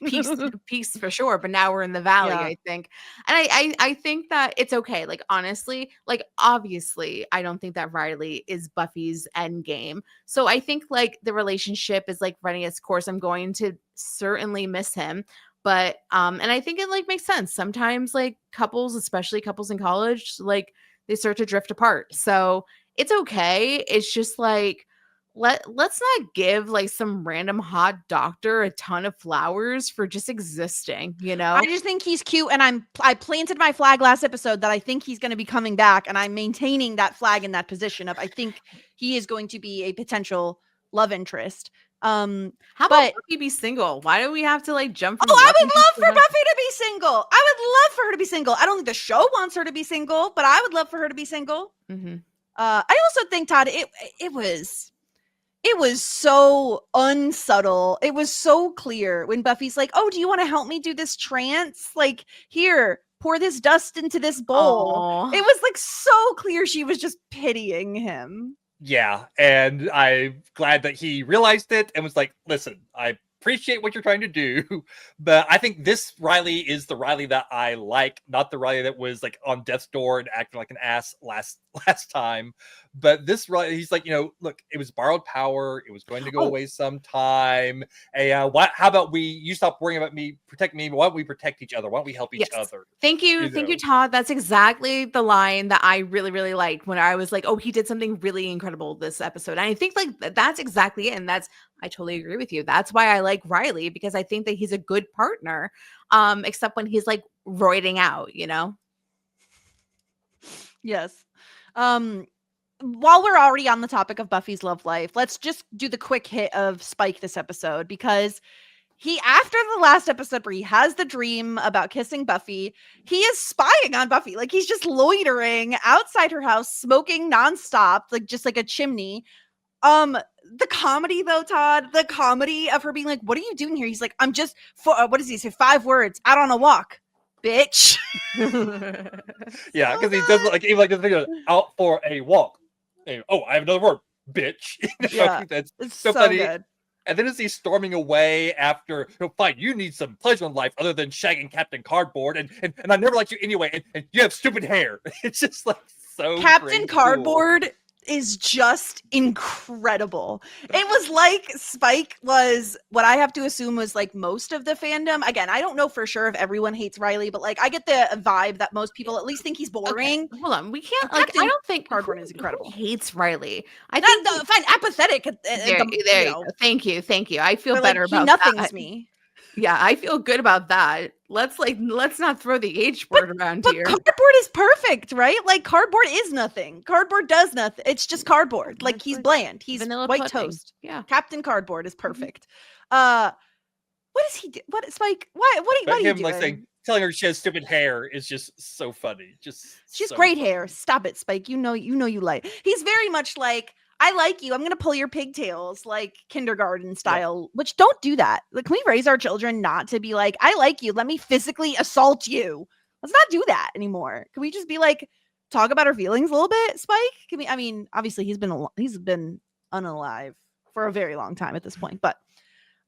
peace for sure. But now we're in the valley, I think. And I think that it's okay. Like honestly, like obviously, I don't think that Riley is Buffy's end game. So I think like the relationship is like running its course. I'm going to certainly miss him. But and I think it like makes sense. Sometimes like couples, especially couples in college, like they start to drift apart. So it's okay. It's just like let's not give like some random hot doctor a ton of flowers for just existing, I just think he's cute, and I planted my flag last episode that I think he's going to be coming back, and I'm maintaining that flag in that position of I think he is going to be a potential love interest. How about Buffy be single? Why do we have to like jump from I would love for Buffy to be single. I would love for her to be single. I don't think the show wants her to be single, but I would love for her to be single. I also think, Todd, it was so unsubtle. It was so clear when Buffy's like, oh, do you want to help me do this trance? Like, here, pour this dust into this bowl. Aww. It was like so clear she was just pitying him. Yeah, and I'm glad that he realized it and was like, listen, I appreciate what you're trying to do, but I think this Riley is the Riley that I like, not the Riley that was like on death's door and acting like an ass last time. But this Riley, he's like, look, it was borrowed power. It was going to go away sometime. Hey, how about you stop worrying about me, protect me. Why don't we protect each other? Why don't we help each other? Thank you, Todd. That's exactly the line that I really, really liked when I was like, oh, he did something really incredible this episode. And I think like that's exactly it. And I totally agree with you. That's why I like Riley, because I think that he's a good partner, except when he's like roiding out, Yes. While we're already on the topic of Buffy's love life, let's just do the quick hit of Spike this episode, because after the last episode where he has the dream about kissing Buffy, he is spying on Buffy. Like he's just loitering outside her house, smoking nonstop, like just like a chimney. the comedy though, Todd, the comedy of her being like, what are you doing here? He's like, I'm just what does he say? 5 words, out on a walk, bitch. Yeah, because he does even like the thing of out for a walk. And, oh, I have another word, bitch. Yeah, That's it's so so funny. good. And then as he's storming away after, fine, you need some pleasure in life other than shagging Captain Cardboard, and I never liked you anyway, and you have stupid hair. It's just like so Captain great, Cardboard is just incredible. It was like Spike was what I have to assume was like most of the fandom. Again, I don't know for sure if everyone hates Riley, but like I get the vibe that most people at least think he's boring. Okay, hold on, we can't Captain I don't think Cardboard is incredible. Who hates Riley? I Not think fine, apathetic. there you go. Thank you. I feel better like, about he nothings that. me. Yeah, I feel good about that. Let's not throw the H word around But here. Cardboard is perfect, right? Like Cardboard is nothing. Cardboard does nothing. It's just cardboard. Like he's bland. He's vanilla white pudding. toast. Yeah. Captain Cardboard is perfect. What does he do? What Spike? What are you him doing? like telling her she has stupid hair is just so funny. She's so great funny. hair. Stop it, Spike. You know you like. He's very much like, I like you. I'm gonna pull your pigtails, like kindergarten style. Which don't do that. Like, can we raise our children not to be like, I like you. Let me physically assault you. Let's not do that anymore. Can we just be like, talk about our feelings a little bit, Spike? Can we? I mean, obviously he's been unalive for a very long time at this point, but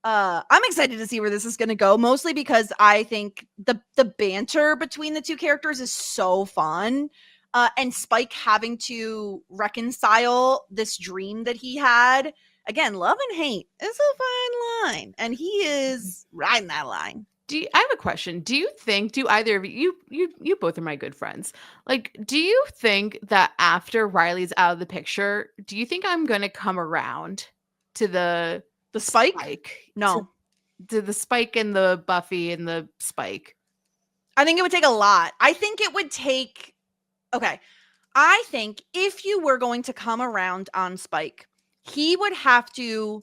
I'm excited to see where this is going to go, mostly because I think the banter between the two characters is so fun. And Spike having to reconcile this dream that he had. Again, love and hate is a fine line, and he is riding that line. I have a question. Do either of you both are my good friends. Like, do you think that after Riley's out of the picture, do you think I'm going to come around to the Spike? No. To the Spike and the Buffy and the Spike? I think it would take a lot. I think it would take... Okay. I think if you were going to come around on Spike, he would have to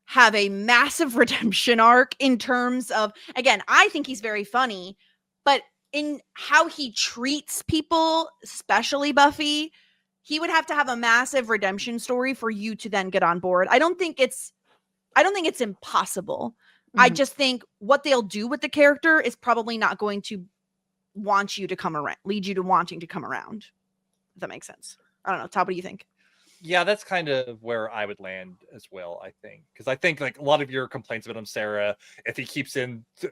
have a massive redemption arc in terms of, again, I think he's very funny, but in how he treats people, especially Buffy, he would have to have a massive redemption story for you to then get on board. I don't think it's impossible. Mm-hmm. I just think what they'll do with the character is probably not going to want you to come around, lead you to wanting to come around. If that makes sense. I don't know. Todd, what do you think? Yeah, that's kind of where I would land as well, I think. Because I think like a lot of your complaints about him, Sarah, if he keeps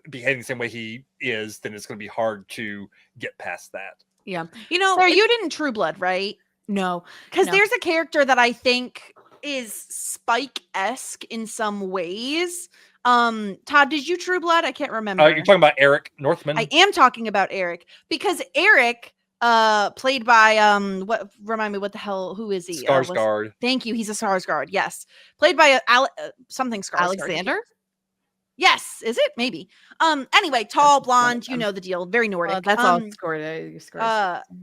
behaving the same way he is, then it's going to be hard to get past that. Yeah. Sarah, you didn't True Blood, right? No. Because there's a character that I think is Spike-esque in some ways. Todd, did you True Blood? I can't remember. You're talking about Eric Northman? I am talking about Eric, because Eric, played by remind me what the hell, who is he? Skarsgård. Thank you. He's a Skarsgård. Yes. Played by something Skarsgård. Alexander? Yes, is it? Maybe. Anyway, tall, blonde, you know the deal. Very Nordic. That's all scored.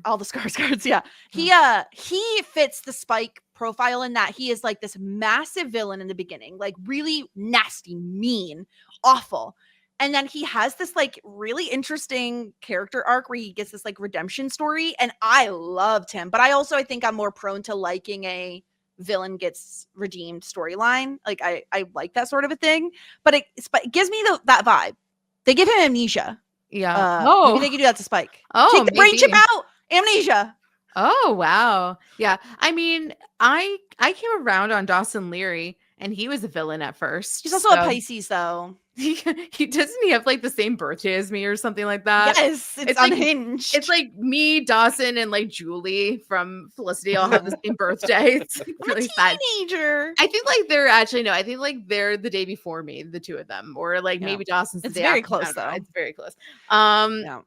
All the Skarsgårds, yeah. He fits the Spike profile in that he is like this massive villain in the beginning, like really nasty, mean, awful. And then he has this like really interesting character arc where he gets this like redemption story, and I loved him. But I think I'm more prone to liking a villain gets redeemed storyline. Like I like that sort of a thing, but it gives me that vibe. They give him amnesia. Yeah. Maybe they could do that to Spike. Oh, take the brain chip out. Amnesia. Oh wow. Yeah. I mean, I came around on Dawson Leary, and he was a villain at first. He's also a Pisces, though. He doesn't he have like the same birthday as me or something like that? Yes, it's unhinged. It's like me, Dawson, and like Julie from Felicity all have the same birthday. It's really sad. Teenager. I think like they're actually no. I think like they're the day before me, the two of them, or like maybe Dawson's. It's the day very after. close though. It's very close. Yeah.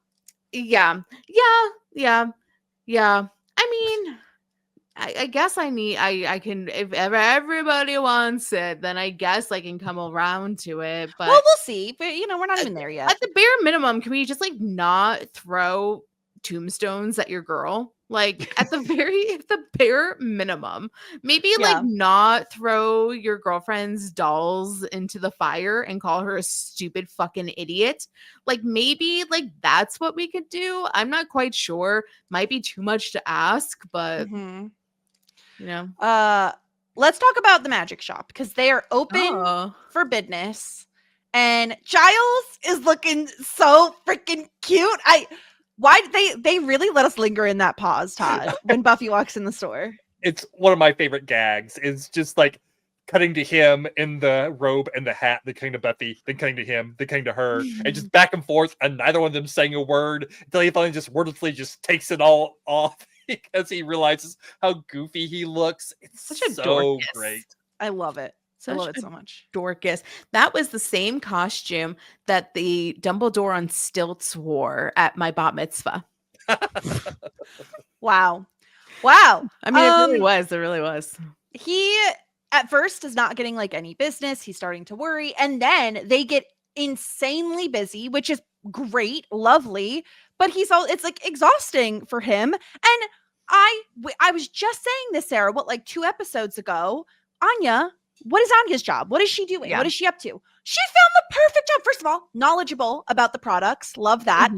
I mean, I guess I can, if ever everybody wants it, then I guess I can come around to it. But well, we'll see. But we're not even there yet. At the bare minimum, can we just like not throw tombstones at your girl? Like at the bare minimum, maybe like not throw your girlfriend's dolls into the fire and call her a stupid fucking idiot. Like maybe like that's what we could do. I'm not quite sure. Might be too much to ask, but let's talk about the magic shop because they are open for business. And Giles is looking so freaking cute. Why did they really let us linger in that pause, Todd, when Buffy walks in the store? It's one of my favorite gags. It's just like cutting to him in the robe and the hat, then cutting to Buffy, then cutting to him, then cutting to her, and just back and forth, and neither one of them saying a word until he finally just wordlessly just takes it all off because he realizes how goofy he looks. It's such a so dorcas. Great. I love it. I Such love it a so much. Dorcas. That was the same costume that the Dumbledore on stilts wore at my bat mitzvah. Wow. I mean, it really was. It really was. He at first is not getting like any business. He's starting to worry. And then they get insanely busy, which is great, lovely. But it's like exhausting for him. And I was just saying this, Sarah, like 2 episodes ago, Anya, what is Anya's job? What is she doing? Yeah. What is she up to? She found the perfect job. First of all, knowledgeable about the products. Love that.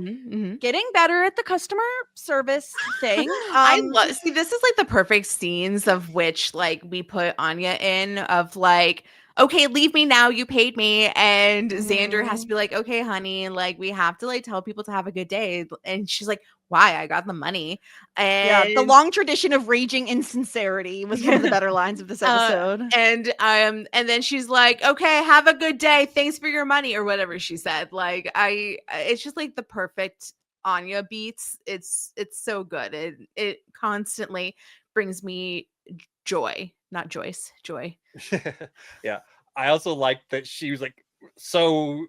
Getting better at the customer service thing. See, this is like the perfect scenes of which like we put Anya in of like, okay, leave me now. You paid me. And Xander has to be like, okay, honey, like we have to like tell people to have a good day. And she's like, why? I got the money. And the long tradition of raging insincerity was one of the better lines of this episode. And then she's like, okay, have a good day. Thanks for your money or whatever she said. Like it's just like the perfect Anya beats. It's so good. It constantly brings me joy, not Joyce, joy. Yeah. I also like that she was like so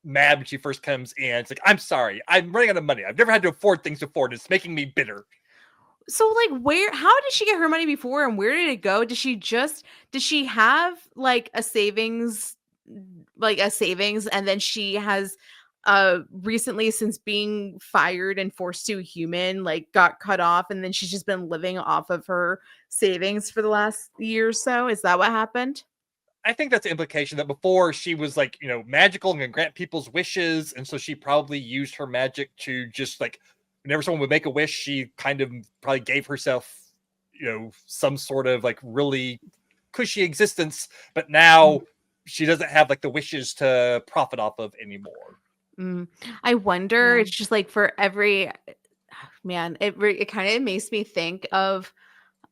mad when she first comes in. It's like, I'm sorry, I'm running out of money. I've never had to afford things before, and it's making me bitter. So like how did she get her money before, and where did it go? Did she have like a savings and then she has recently, since being fired and forced to a human, like got cut off, and then she's just been living off of her savings for the last year or so? Is that what happened? I think that's the implication that before she was like, magical and can grant people's wishes. And so she probably used her magic to just like, whenever someone would make a wish, she kind of probably gave herself, some sort of like really cushy existence. But now she doesn't have like the wishes to profit off of anymore. I wonder, it's just like for every man, it kind of makes me think of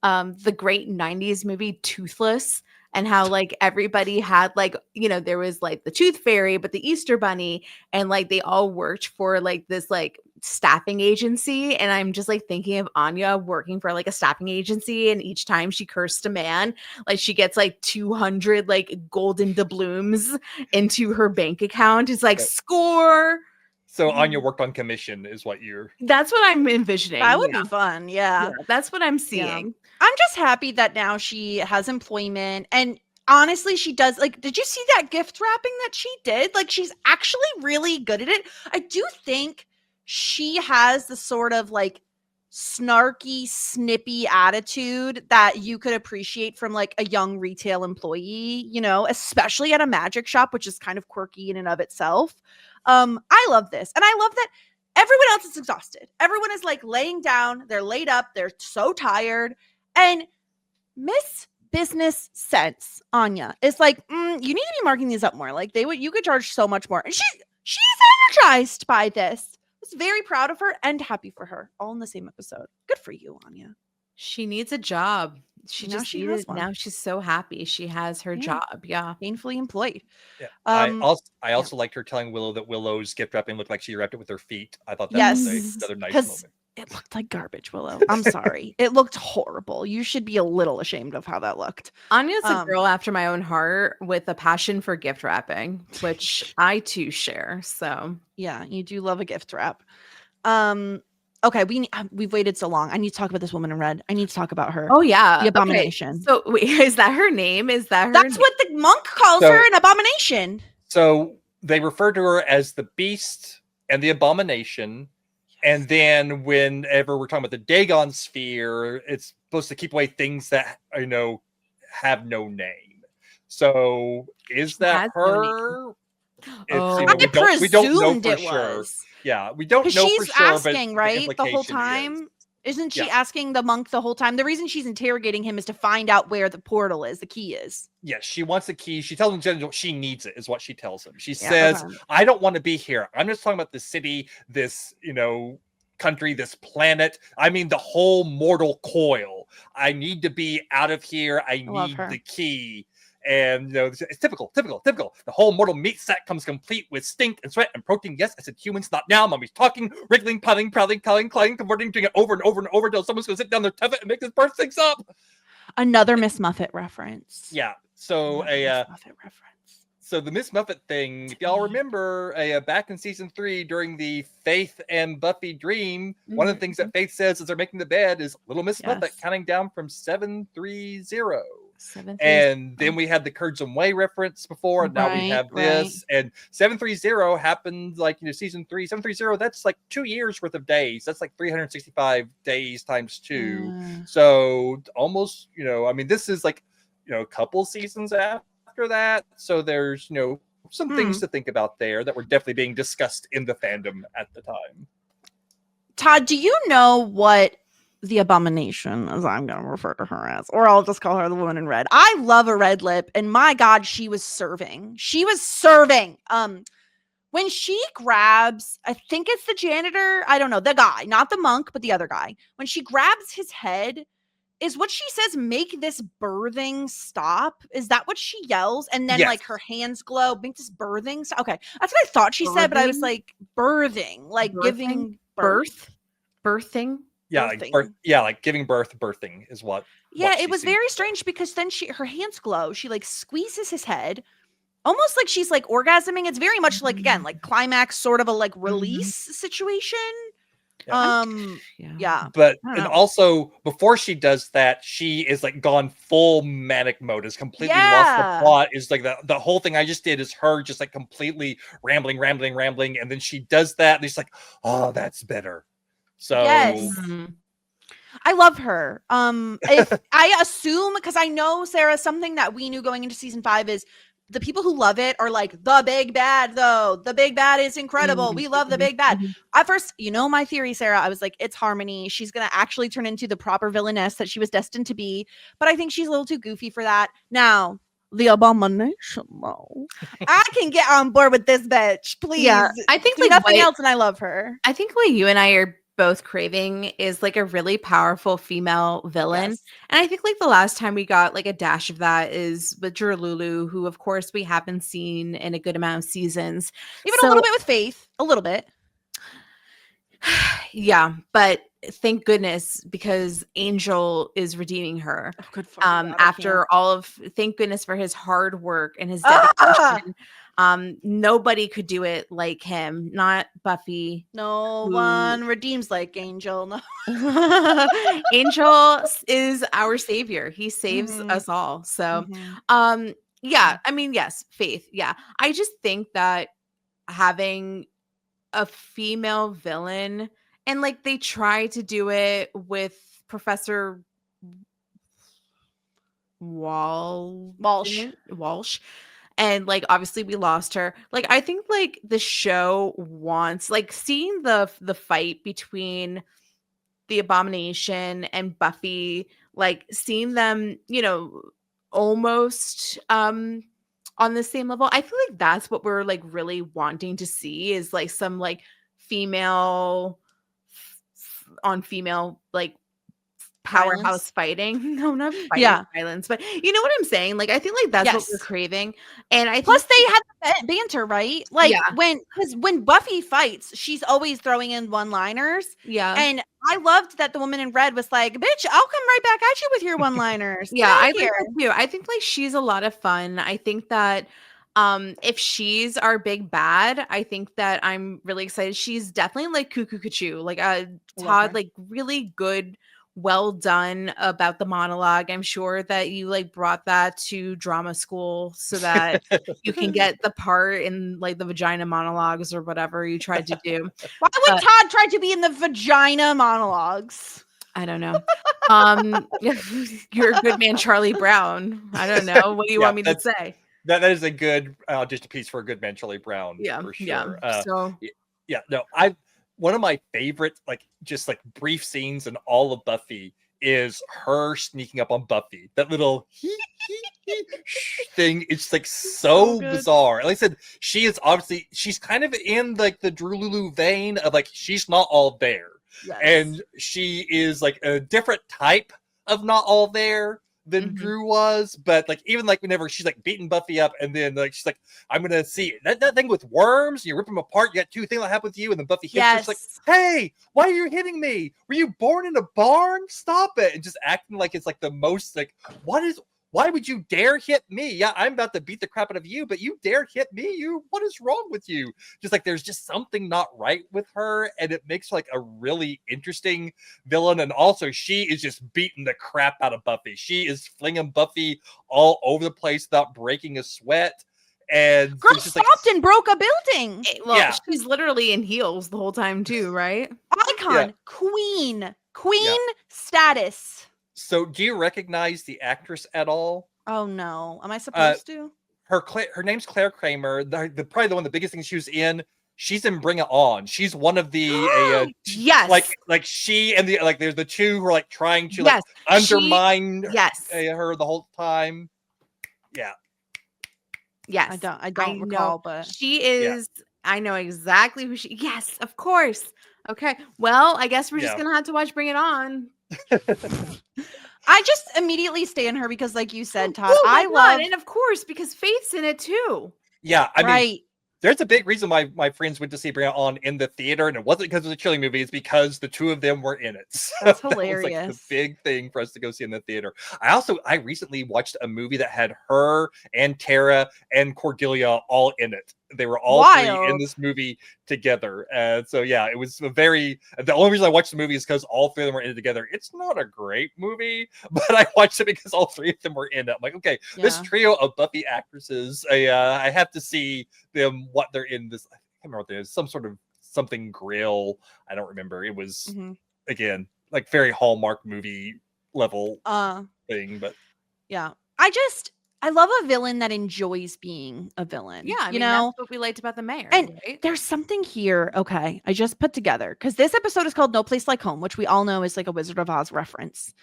the great 90s movie Toothless, and how like everybody had like, there was like the Tooth Fairy, but the Easter Bunny, and like they all worked for like this like staffing agency. And I'm just like thinking of Anya working for like a staffing agency, and each time she cursed a man, like she gets like 200 like golden doubloons into her bank account. It's like score. So Anya worked on commission is what that's what I'm envisioning. That would be fun. Yeah. That's what I'm seeing. Yeah. I'm just happy that now she has employment, and honestly, she does like, did you see that gift wrapping that she did? Like, she's actually really good at it. I do think she has the sort of like snarky, snippy attitude that you could appreciate from like a young retail employee, especially at a magic shop, which is kind of quirky in and of itself. I love this. And I love that everyone else is exhausted. Everyone is like laying down, they're laid up, they're so tired. And Miss Business Sense, Anya, is like, you need to be marking these up more. Like you could charge so much more. And she's energized by this. I was very proud of her and happy for her, all in the same episode. Good for you, Anya. She needs a job. Now she's so happy she has her job. Yeah. Gainfully employed. Yeah. I also liked her telling Willow that Willow's gift wrapping looked like she wrapped it with her feet. I thought that was another nice moment. It looked like garbage, Willow. I'm sorry. It looked horrible. You should be a little ashamed of how that looked. Anya's a girl after my own heart with a passion for gift wrapping, which I too share. So yeah, you do love a gift wrap. Okay, we've waited so long. I need to talk about this woman in red. I need to talk about her. Oh yeah, the abomination. Okay. So wait, is that her name? That's what the monk calls her, an abomination. So they refer to her as the beast and the abomination. And then whenever we're talking about the Dagon sphere, it's supposed to keep away things that have no name. So is that her? We don't know for sure. Yeah, we don't know for sure. She's asking, right, the whole time. Isn't she Yeah. asking the monk the whole time? The reason she's interrogating him is to find out where the portal is, the key is. Yes, she wants the key. She tells him she needs it, is what she tells him. She Yeah, says, okay. I don't want to be here. I'm just talking about the city, this, country, this planet. I mean, the whole mortal coil. I need to be out of here. I love need her. the key. And it's typical. The whole mortal meat sack comes complete with stink and sweat and protein. Yes, I said humans, not now. Mommy's talking, wriggling, putting, prowling, clawing, converting, doing it over and over and over until someone's gonna sit down there, tough it, and make this burst things up. Another Miss Muffet reference. Yeah. So Another Miss Muffet reference. So the Miss Muffet thing, if y'all remember, back in season 3 during the Faith and Buffy dream, one of the things that Faith says as they're making the bed is Little Miss Muffet counting down from 730. And then we had the Curzon Way reference before, and now we have this. And 730 happened season 3. 730, that's like 2 years worth of days. That's like 365 days times 2. So almost, this is like, a couple seasons after that. So there's, some things to think about there that were definitely being discussed in the fandom at the time. Todd, do you know what the Abomination, as I'm going to refer to her as, or I'll just call her the woman in red? I love a red lip, and my God, she was serving. When she grabs, I think it's the janitor, I don't know, the guy, not the monk, but the other guy. When she grabs his head, is what she says, make this birthing stop? Is that what she yells? And then her hands glow, make this birthing stop? Okay, that's what I thought she said, but I was like, birthing, like giving birth? Birthing? Yeah, like giving birth, birthing is what. Yeah, it was very strange because then her hands glow. She like squeezes his head, almost like she's like orgasming. It's very much like, again, like climax, sort of a like release situation. But and also before she does that, she is like gone full manic mode, is completely lost the plot. Is like the whole thing I just did is her just like completely rambling, and then she does that, and it's like, oh, that's better. So I love her. If I assume, because I know, Sarah, something that we knew going into season 5 is the people who love it are like, the big bad, though. The big bad is incredible. We love the big bad. At first, my theory, Sarah, I was like, it's Harmony. She's going to actually turn into the proper villainess that she was destined to be. But I think she's a little too goofy for that. Now, the Abomination, though. I can get on board with this bitch, please. Yeah, I think do nothing else, and I love her. I think what you and I are both craving is like a really powerful female villain. And I think like the last time we got like a dash of that is with Drusilla, who of course we haven't seen in a good amount of seasons. Even a little bit with Faith, a little bit. Yeah, but thank goodness, because Angel is redeeming her. Oh, good after all of, thank goodness for his hard work and his dedication. Nobody could do it like him, not Buffy. No one redeems like Angel. No. Angel is our savior. He saves us all. So yeah, I mean, yes, Faith. Yeah. I just think that having a female villain, and like they try to do it with Professor Walsh. And like obviously we lost her. Like I think like the show wants, like, seeing the fight between the Abomination and Buffy, like seeing them, almost on the same level. I feel like that's what we're like really wanting to see, is like some like female on female like powerhouse violence. No, not fighting violence, but you know what I'm saying? Like I think like that's what we're craving. And I plus they had the banter, right? Like when Buffy fights, she's always throwing in one-liners. Yeah. And I loved that the woman in red was like, bitch, I'll come right back at you with your one-liners. I think that too. I think like she's a lot of fun. I think that if she's our big bad, I think that I'm really excited. She's definitely like cuckoo cuckoo, like Todd, like really good, well done about the monologue. I'm sure that you like brought that to drama school so that you can get the part in like the vagina monologues or whatever you tried to do. Why would Todd try to be in the vagina monologues? I don't know. You're a good man, Charlie Brown. I don't know. What do you want me to say? That is a good audition piece for a good man, Charlie Brown. Yeah, for sure. So no, one of my favorite, like, just like brief scenes in all of Buffy is her sneaking up on Buffy. That little thing. It's like so good. bizarre. Like I said, she's kind of in like the Drululu vein of like, she's not all there. Yes. And she is like a different type of not all there than Drew was, but like even like whenever she's like beating Buffy up, and then like she's like, I'm gonna see that thing with worms, you rip them apart, you got two things that happen with you, and then Buffy hits her. She's like, hey, why are you hitting me? Were you born in a barn? Stop it. And just acting like it's like the most like, why would you dare hit me? Yeah, I'm about to beat the crap out of you, but you dare hit me? What is wrong with you? Just like, there's just something not right with her, and it makes like a really interesting villain. And also, she is just beating the crap out of Buffy. She is flinging Buffy all over the place without breaking a sweat. And girl just stopped and broke a building. Well, she's literally in heels the whole time too, right? Icon, queen status. So, do you recognize the actress at all? Oh no, am I supposed to? Her name's Claire Kramer. Probably the one of the biggest things she was in. She's in Bring It On. She's one of the yes, like she and the like. There's the two who are like trying to like undermine her the whole time. Yeah. Yes, I don't recall, but she is. Yeah. I know exactly who she. Yes, of course. Okay. Well, I guess we're just gonna have to watch Bring It On. I just immediately stand her because, like you said, Todd, I love, and of course, because Faith's in it too. Yeah, I mean, there's a big reason why my friends went to see Bring It On in the theater, and it wasn't because it was a chilling movie. It's because the two of them were in it. So that's hilarious. That was like the big thing for us to go see in the theater. I recently watched a movie that had her and Tara and Cordelia all in it. They were all three in this movie together. So yeah, it was the only reason I watched the movie is because all three of them were in it together. It's not a great movie, but I watched it because all three of them were in it. I'm like, okay, this trio of Buffy actresses, I have to see them, what they're in this. I can't remember what it is, some sort of something grill. I don't remember. It was again, like very Hallmark movie level thing, but yeah. I love a villain that enjoys being a villain. Yeah, I mean, that's what we liked about the mayor. And right? there's something here, okay, I just put together, because this episode is called No Place Like Home, which we all know is like a Wizard of Oz reference.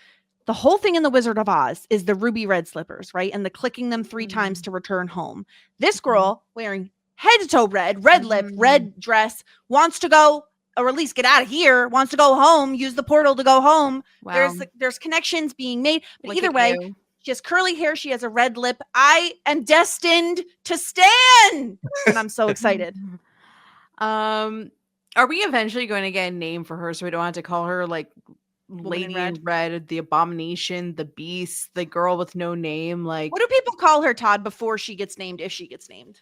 The whole thing in the Wizard of Oz is the ruby red slippers, right? And the clicking them 3 times to return home. This girl wearing head to toe red lip, red dress, wants to go, or at least get out of here, wants to go home, use the portal to go home. Wow. There's connections being made. But either way, she has curly hair. She has a red lip. I am destined to stand. And I'm so excited. Are we eventually going to get a name for her so we don't have to call her like Lady in Red, the Abomination, the Beast, the girl with no name? Like, what do people call her, Todd, before she gets named, if she gets named?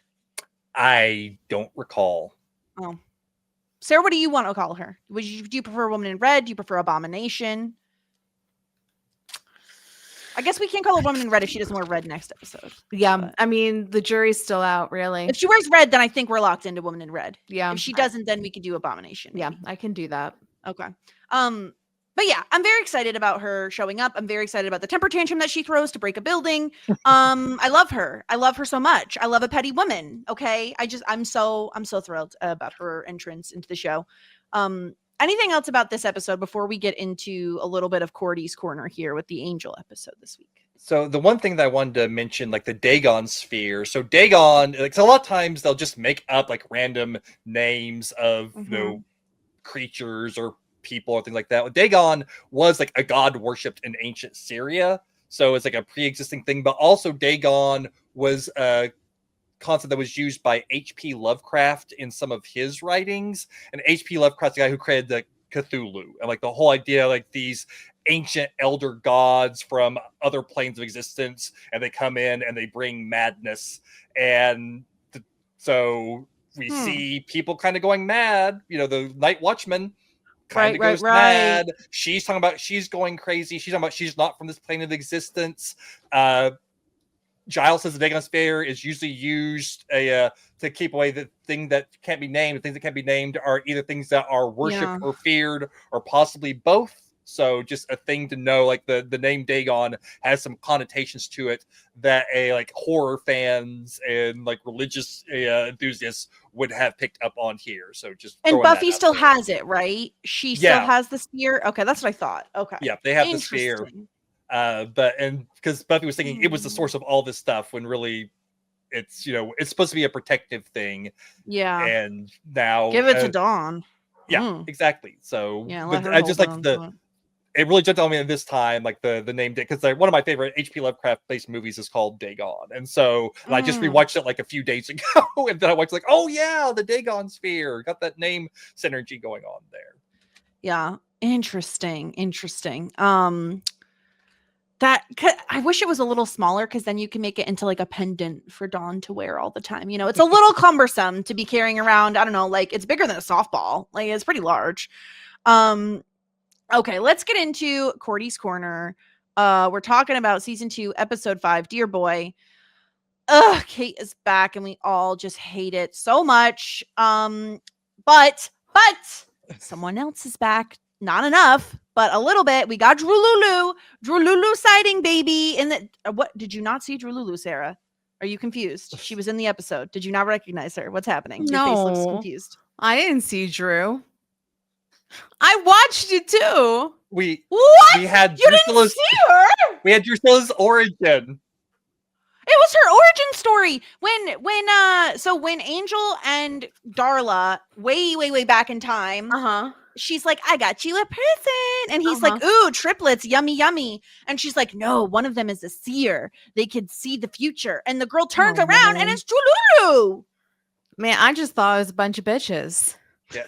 I don't recall. Oh. Sarah, what do you want to call her? Do you prefer Woman in Red? Do you prefer Abomination? I guess we can't call her Woman in Red if she doesn't wear red next episode. Yeah, but I mean, the jury's still out, really. If she wears red, then I think we're locked into Woman in Red. Yeah. If she doesn't, then we could do Abomination. Maybe. Yeah, I can do that. Okay. But yeah, I'm very excited about her showing up. I'm very excited about the temper tantrum that she throws to break a building. I love her. I love her so much. I love a petty woman. Okay. I'm so thrilled about her entrance into the show. Anything else about this episode before we get into a little bit of Cordy's corner here with the Angel episode this week? So the one thing that I wanted to mention, like the Dagon sphere. So Dagon, like, so a lot of times they'll just make up like random names of creatures or people or things like that. Dagon was like a god worshipped in ancient Syria, so it's like a pre-existing thing. But also Dagon was a concept that was used by H.P. Lovecraft in some of his writings. And H.P. Lovecraft's the guy who created the Cthulhu, and like the whole idea, like these ancient elder gods from other planes of existence, and they come in and they bring madness, and so we see people kind of going mad. You know, the Night Watchman kind of goes mad. She's talking about she's going crazy. She's talking about she's not from this plane of existence. Giles says the Dagon sphere is usually used to keep away the thing that can't be named. The things that can't be named are either things that are worshipped or feared, or possibly both. So just a thing to know, like the name Dagon has some connotations to it that like horror fans and like religious enthusiasts would have picked up on here. So just And throwing that Buffy out still there. has it, right? She still has the spear. Okay, that's what I thought. Okay. Yeah, they have the spear. Interesting. But because Buffy was thinking it was the source of all this stuff when really it's it's supposed to be a protective thing. Yeah. And now give it to Dawn. Yeah, exactly. So yeah, but I just like it really jumped on me at this time, like the name because like one of my favorite H.P. Lovecraft based movies is called Dagon, and so I just rewatched it like a few days ago, and then I watched like, oh yeah, the Dagon sphere, got that name synergy going on there. Yeah, interesting. That I wish it was a little smaller because then you can make it into like a pendant for Dawn to wear all the time. It's a little cumbersome to be carrying around. I don't know, like it's bigger than a softball. Like it's pretty large. Okay, let's get into Cordy's Corner. We're talking about season 2, episode 5, Dear Boy. Kate is back and we all just hate it so much. But someone else is back. Not enough, but a little bit. We got Drew Lulu sighting, baby. In the what? Did you not see Drew Lulu, Sarah? Are you confused? She was in the episode. Did you not recognize her? What's happening? Your face looks confused. I didn't see Drew. I watched it too. We had you didn't see her. We had Drusilla's origin. It was her origin story when Angel and Darla way back in time. She's like, I got you a present. And he's like, ooh, triplets, yummy. And she's like, no, one of them is a seer. They could see the future. And the girl turns around and it's Jululu. Man, I just thought it was a bunch of bitches. Yeah.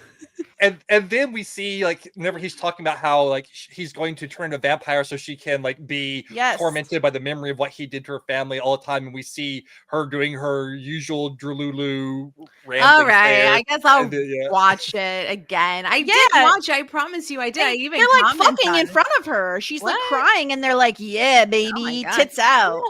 And then we see like whenever he's talking about how like he's going to turn into a vampire so she can like be tormented by the memory of what he did to her family all the time, and we see her doing her usual Drululu rambling. All right, there. I guess I'll watch it again. I did watch it. I promise you, I did. They're like fucking in front of her. She's like crying, and they're like, "Yeah, baby, tits out."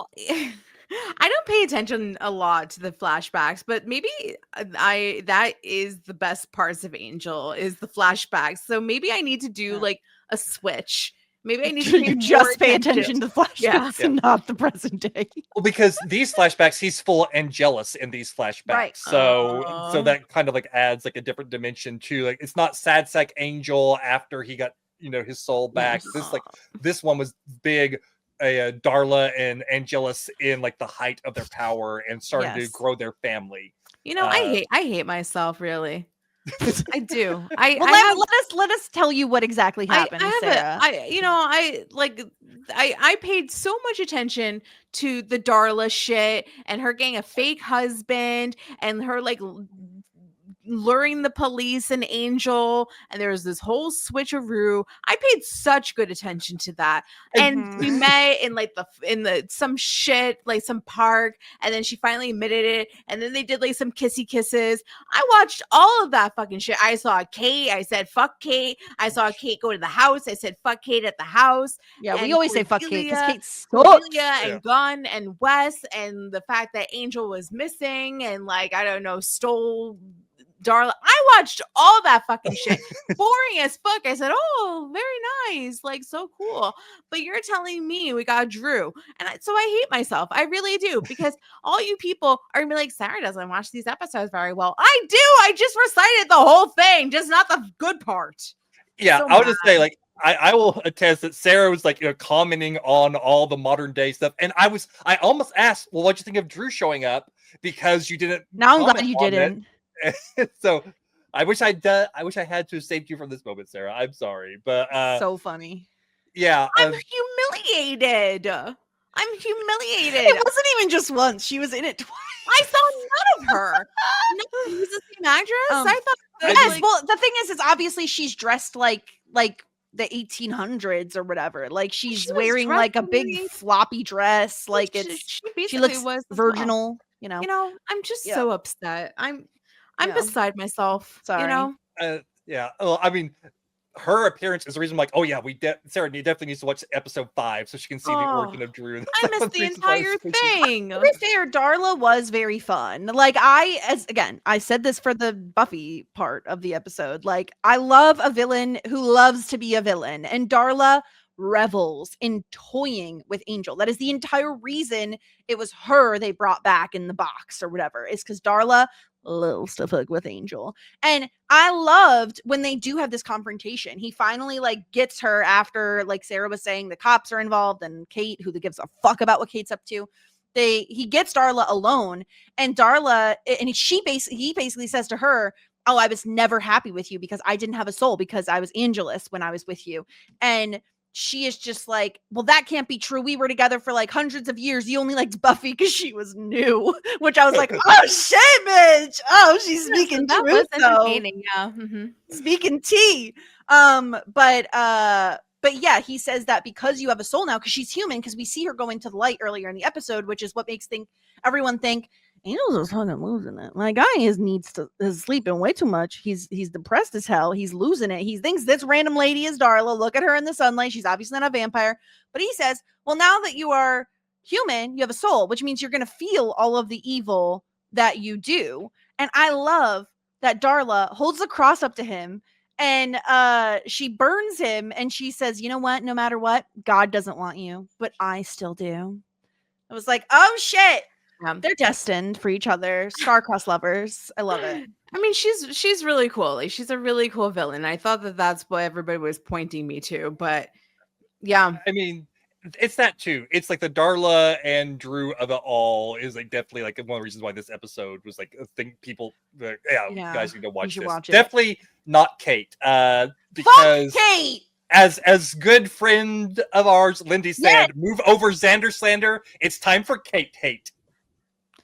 I don't pay attention a lot to the flashbacks, but maybe that is the best parts of Angel is the flashbacks. So maybe I need to do like a switch. Maybe I need to just pay attention to the flashbacks and not the present day. Well, because these flashbacks, he's full Angelus in these flashbacks. Right. So that kind of like adds like a different dimension to like it's not sad sack Angel after he got his soul back. This one was big. Darla and Angelus in like the height of their power and starting to grow their family. I hate myself really. I do. Let us tell you what exactly happened, Sarah. I paid so much attention to the Darla shit and her getting a fake husband and her like luring the police and Angel, and there was this whole switcheroo. I paid such good attention to that. And we met in like some shit, like some park, and then she finally admitted it, and then they did like some kissy kisses. I watched all of that fucking shit. I saw Kate, I said fuck Kate. I saw Kate go to the house, I said fuck Kate at the house. Yeah, we always say fuck Kate because Kate's Cordelia and Gunn and Wes, and the fact that Angel was missing and like I don't know stole Darla. I watched all that fucking shit. Boring as fuck. I said, oh, very nice. Like, so cool. But you're telling me we got Drew. And so I hate myself. I really do. Because all you people are going to be like, Sarah doesn't watch these episodes very well. I do. I just recited the whole thing. Just not the good part. Yeah, I would just say, like, I will attest that Sarah was like commenting on all the modern day stuff. And I almost asked, well, what'd you think of Drew showing up? Because you didn't. Now I'm glad you didn't. So I wish I had to have saved you from this moment, Sarah. I'm sorry, but so funny. Yeah, I'm humiliated. It wasn't even just once. She was in it twice. I saw none of her. No, she was the same actress. I thought. Yes. Well, the thing is obviously she's dressed like the 1800s or whatever. Like she's wearing like a big floppy dress. Like she looks virginal. Well. I'm just so upset. I'm beside myself. Sorry. Yeah. Well, I mean, her appearance is the reason I'm like, oh yeah, Sarah definitely needs to watch episode 5 so she can see the origin of Drew. I missed the entire thing. To be fair, Darla was very fun. Like I said this for the Buffy part of the episode. Like I love a villain who loves to be a villain, and Darla revels in toying with Angel. That is the entire reason it was her they brought back in the box or whatever, is because Darla loves to fuck with Angel. And I loved when they do have this confrontation. He finally like gets her after, like Sarah was saying, the cops are involved and Kate, who gives a fuck about what Kate's up to. He gets Darla alone, and Darla, and he basically says to her, oh, I was never happy with you because I didn't have a soul because I was Angelus when I was with you. And she is just like, well, that can't be true. We were together for like hundreds of years. You only liked Buffy because she was new, which I was like, oh shit, bitch. Oh, she's speaking that truth, was though. entertaining. Yeah. Speaking tea. But yeah, he says that because you have a soul now, because she's human, because we see her go into the light earlier in the episode, which is what makes everyone think Angel's is fucking losing it. My guy is sleeping way too much. He's depressed as hell. He's losing it. He thinks this random lady is Darla. Look at her in the sunlight. She's obviously not a vampire. But he says, well, now that you are human, you have a soul, which means you're going to feel all of the evil that you do. And I love that Darla holds the cross up to him, and she burns him, and she says, you know what? No matter what, God doesn't want you, but I still do. I was like, oh shit. They're destined for each other. Star-crossed lovers. I love it. I mean, she's really cool. Like, she's a really cool villain. I thought that's what everybody was pointing me to, but yeah. I mean, it's that too. It's like the Darla and Drew of it all is like definitely like one of the reasons why this episode was like a thing. People, you guys need to watch this. Definitely not Kate, because fuck Kate. As good friend of ours, Lindy said, move over Xander slander. It's time for Kate hate.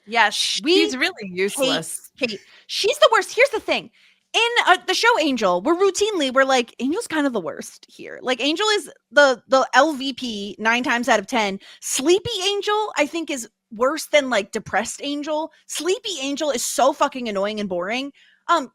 Yes, she's really useless. Kate. She's the worst. Here's the thing. In the show Angel, we're like, Angel's kind of the worst here. Like, Angel is the LVP 9 times out of 10. Sleepy Angel, I think, is worse than like depressed Angel. Sleepy Angel is so fucking annoying and boring.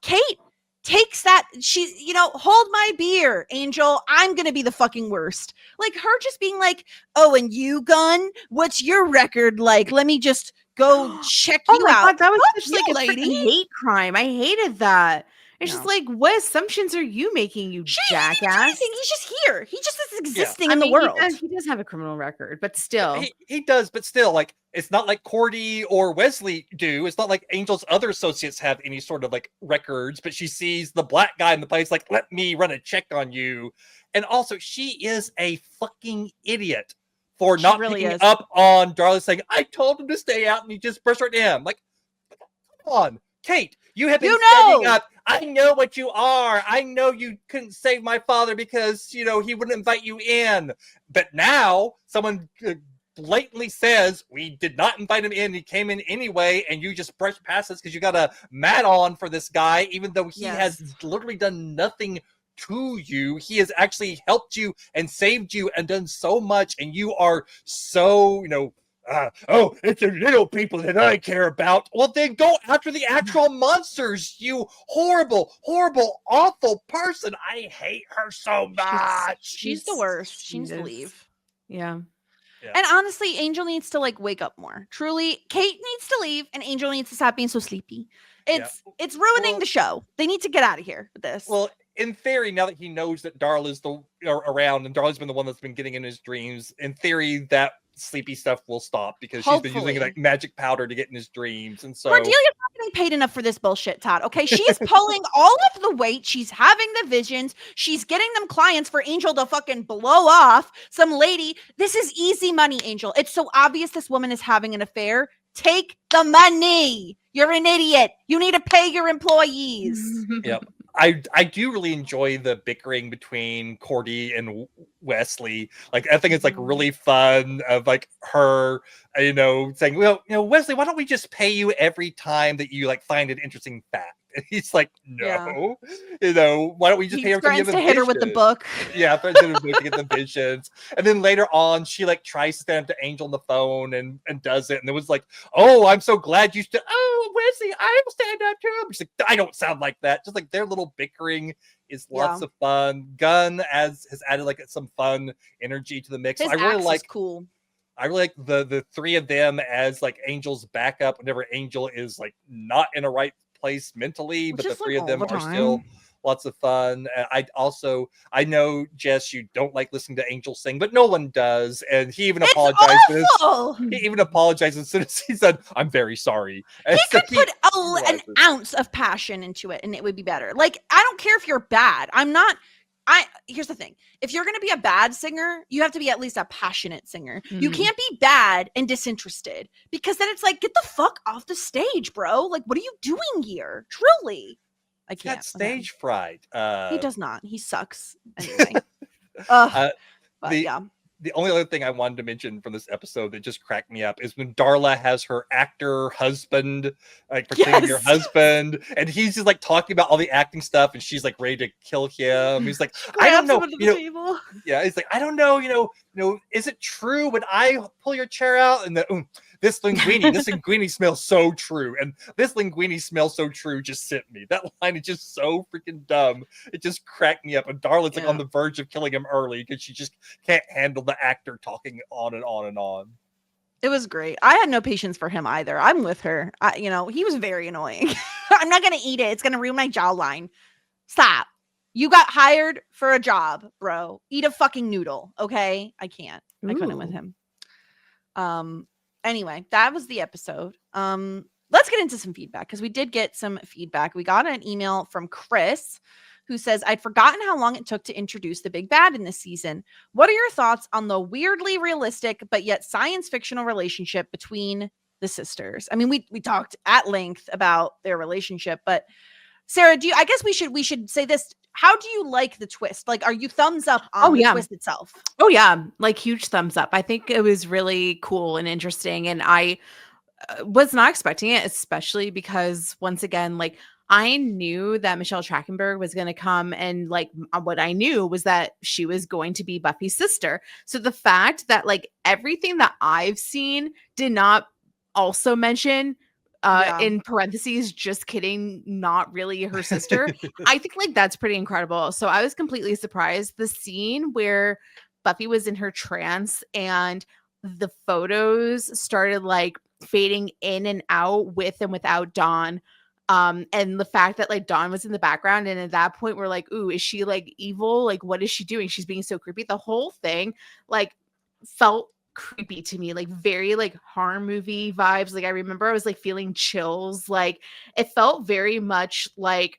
Kate takes that, hold my beer, Angel. I'm gonna be the fucking worst. Like, her just being like, oh, and you, Gun, what's your record like? Let me just go check you out. God, that was such like a freaking hate crime. I hated that. It's just like, what assumptions are you making, you jackass? He's just here. He just is existing in the world. He does have a criminal record, but still. He does, but still, like, it's not like Cordy or Wesley do. It's not like Angel's other associates have any sort of like records, but she sees the black guy in the place, like, let me run a check on you. And also, she is a fucking idiot for not picking up on Darla saying, I told him to stay out, and he just brushed right in. Like, come on, Kate, you have been standing up. I know what you are. I know you couldn't save my father because, he wouldn't invite you in. But now someone blatantly says, we did not invite him in. He came in anyway, and you just brushed past us because you got a mad on for this guy, even though he has literally done nothing to you. He has actually helped you and saved you and done so much, and you are so, it's the little people that I care about. Well, then go after the actual monsters, you horrible, horrible, awful person. I hate her so much. She's the worst. She needs to leave. Yeah. And honestly, Angel needs to like wake up more. Truly, Kate needs to leave, and Angel needs to stop being so sleepy. It's ruining the show. They need to get out of here with this. Well, in theory, now that he knows that Darla's around and Darla's been the one that's been getting in his dreams, in theory, that sleepy stuff will stop because she's been using like magic powder to get in his dreams. And so Cordelia's not getting paid enough for this bullshit, Todd. Okay, she's pulling all of the weight. She's having the visions. She's getting them clients for Angel to fucking blow off some lady. This is easy money, Angel. It's so obvious this woman is having an affair. Take the money. You're an idiot. You need to pay your employees. Yep. I do really enjoy the bickering between Cordy and Wesley. Like, I think it's like really fun of like her, saying, well, Wesley, why don't we just pay you every time that you like find an interesting fact? And he's like, Yeah. no, why don't we just He pay her for threatens to hit her with the book. Yeah, threatens to get the visions. And then later on, she like tries to stand up to Angel on the phone and does it. And it was like, oh, I'm so glad you stood. Oh, Wesley, I'll stand up to him. She's like, I don't sound like that. Just like their little bickering is lots of fun. Gunn has added like some fun energy to the mix. His I really axe like is cool. I really like the three of them as like Angel's backup whenever Angel is like not in a right place mentally, but the three of them are still lots of fun. I know, Jess, you don't like listening to Angel sing, but Nolan does, and he even apologized. He even apologized as soon as he said, "I'm very sorry." He could put an ounce of passion into it, and it would be better. Like, I don't care if you're bad. Here's the thing. If you're going to be a bad singer, you have to be at least a passionate singer. Mm-hmm. You can't be bad and disinterested, because then it's like, get the fuck off the stage, bro. Like, what are you doing here? Truly. I can't. Got stage fright. He does not. He sucks. Anyway. But yeah. The only other thing I wanted to mention from this episode that just cracked me up is when Darla has her actor husband, like pretending her husband, and he's just like talking about all the acting stuff, and she's like ready to kill him. He's like, I don't know, yeah, he's like, I don't know, is it true when I pull your chair out? And this linguine smells so true, and this linguine smells so true just sent me. That line is just so freaking dumb. It just cracked me up. And Darla's like on the verge of killing him early because she just can't handle the actor talking on and on and on. It was great. I had no patience for him either. I'm with her. He was very annoying. I'm not gonna eat it. It's gonna ruin my jawline. Stop. You got hired for a job, bro. Eat a fucking noodle, okay? I can't. I couldn't with him. Anyway, that was the episode. Let's get into some feedback, because we did get some feedback. We got an email from Chris, who says, I'd forgotten how long it took to introduce the big bad in this season. What are your thoughts on the weirdly realistic but yet science fictional relationship between the sisters? I mean, we talked at length about their relationship, but Sarah, I guess we should say this. How do you like the twist? Like, are you thumbs up on the twist itself? Oh yeah, like huge thumbs up. I think it was really cool and interesting, and I was not expecting it, especially because once again, like, I knew that Michelle Trachtenberg was going to come, and like what I knew was that she was going to be Buffy's sister. So the fact that like everything that I've seen did not also mention in parentheses, just kidding, not really her sister. I think like that's pretty incredible. So I was completely surprised. The scene where Buffy was in her trance and the photos started like fading in and out with and without Dawn. And the fact that like Dawn was in the background, and at that point we're like, ooh, is she like evil? Like, what is she doing? She's being so creepy. The whole thing like felt creepy to me, like very like horror movie vibes. Like I remember I was like feeling chills. Like it felt very much like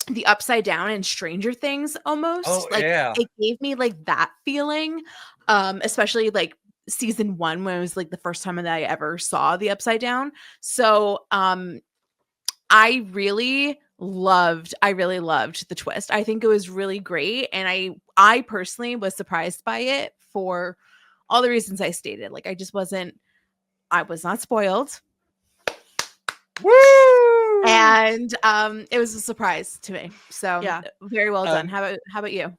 the Upside Down and Stranger Things almost. It gave me like that feeling, especially like season 1, when it was like the first time that I ever saw the Upside Down. So I really loved the twist. I think it was really great, and I personally was surprised by it for all the reasons I stated. Like I was not spoiled. Woo! And it was a surprise to me. So very well done. How about you?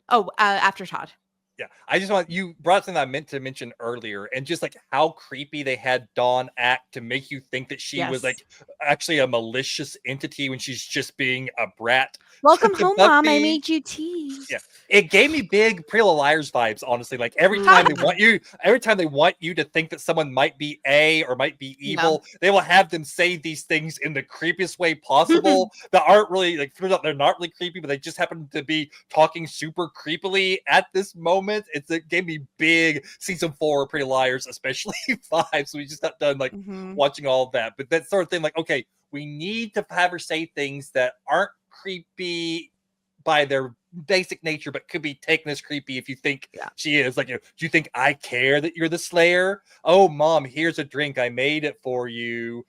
Oh, after Todd. Yeah, I just you brought something I meant to mention earlier, and just like how creepy they had Dawn act to make you think that she was like actually a malicious entity when she's just being a brat. Welcome home, Mom. I made you tea. Yeah, it gave me big Pretty Little Liars vibes, honestly. Like every time they want you to think that someone might be or might be evil, they will have them say these things in the creepiest way possible that aren't really like, they're not really creepy, but they just happen to be talking super creepily at this moment. It gave me big season 4 Pretty Liars, especially vibes. So we just got done like watching all of that, but that sort of thing, like, okay, we need to have her say things that aren't creepy by their basic nature, but could be taken as creepy if you think she is. Like, do you think I care that you're the Slayer? Oh, Mom, here's a drink. I made it for you.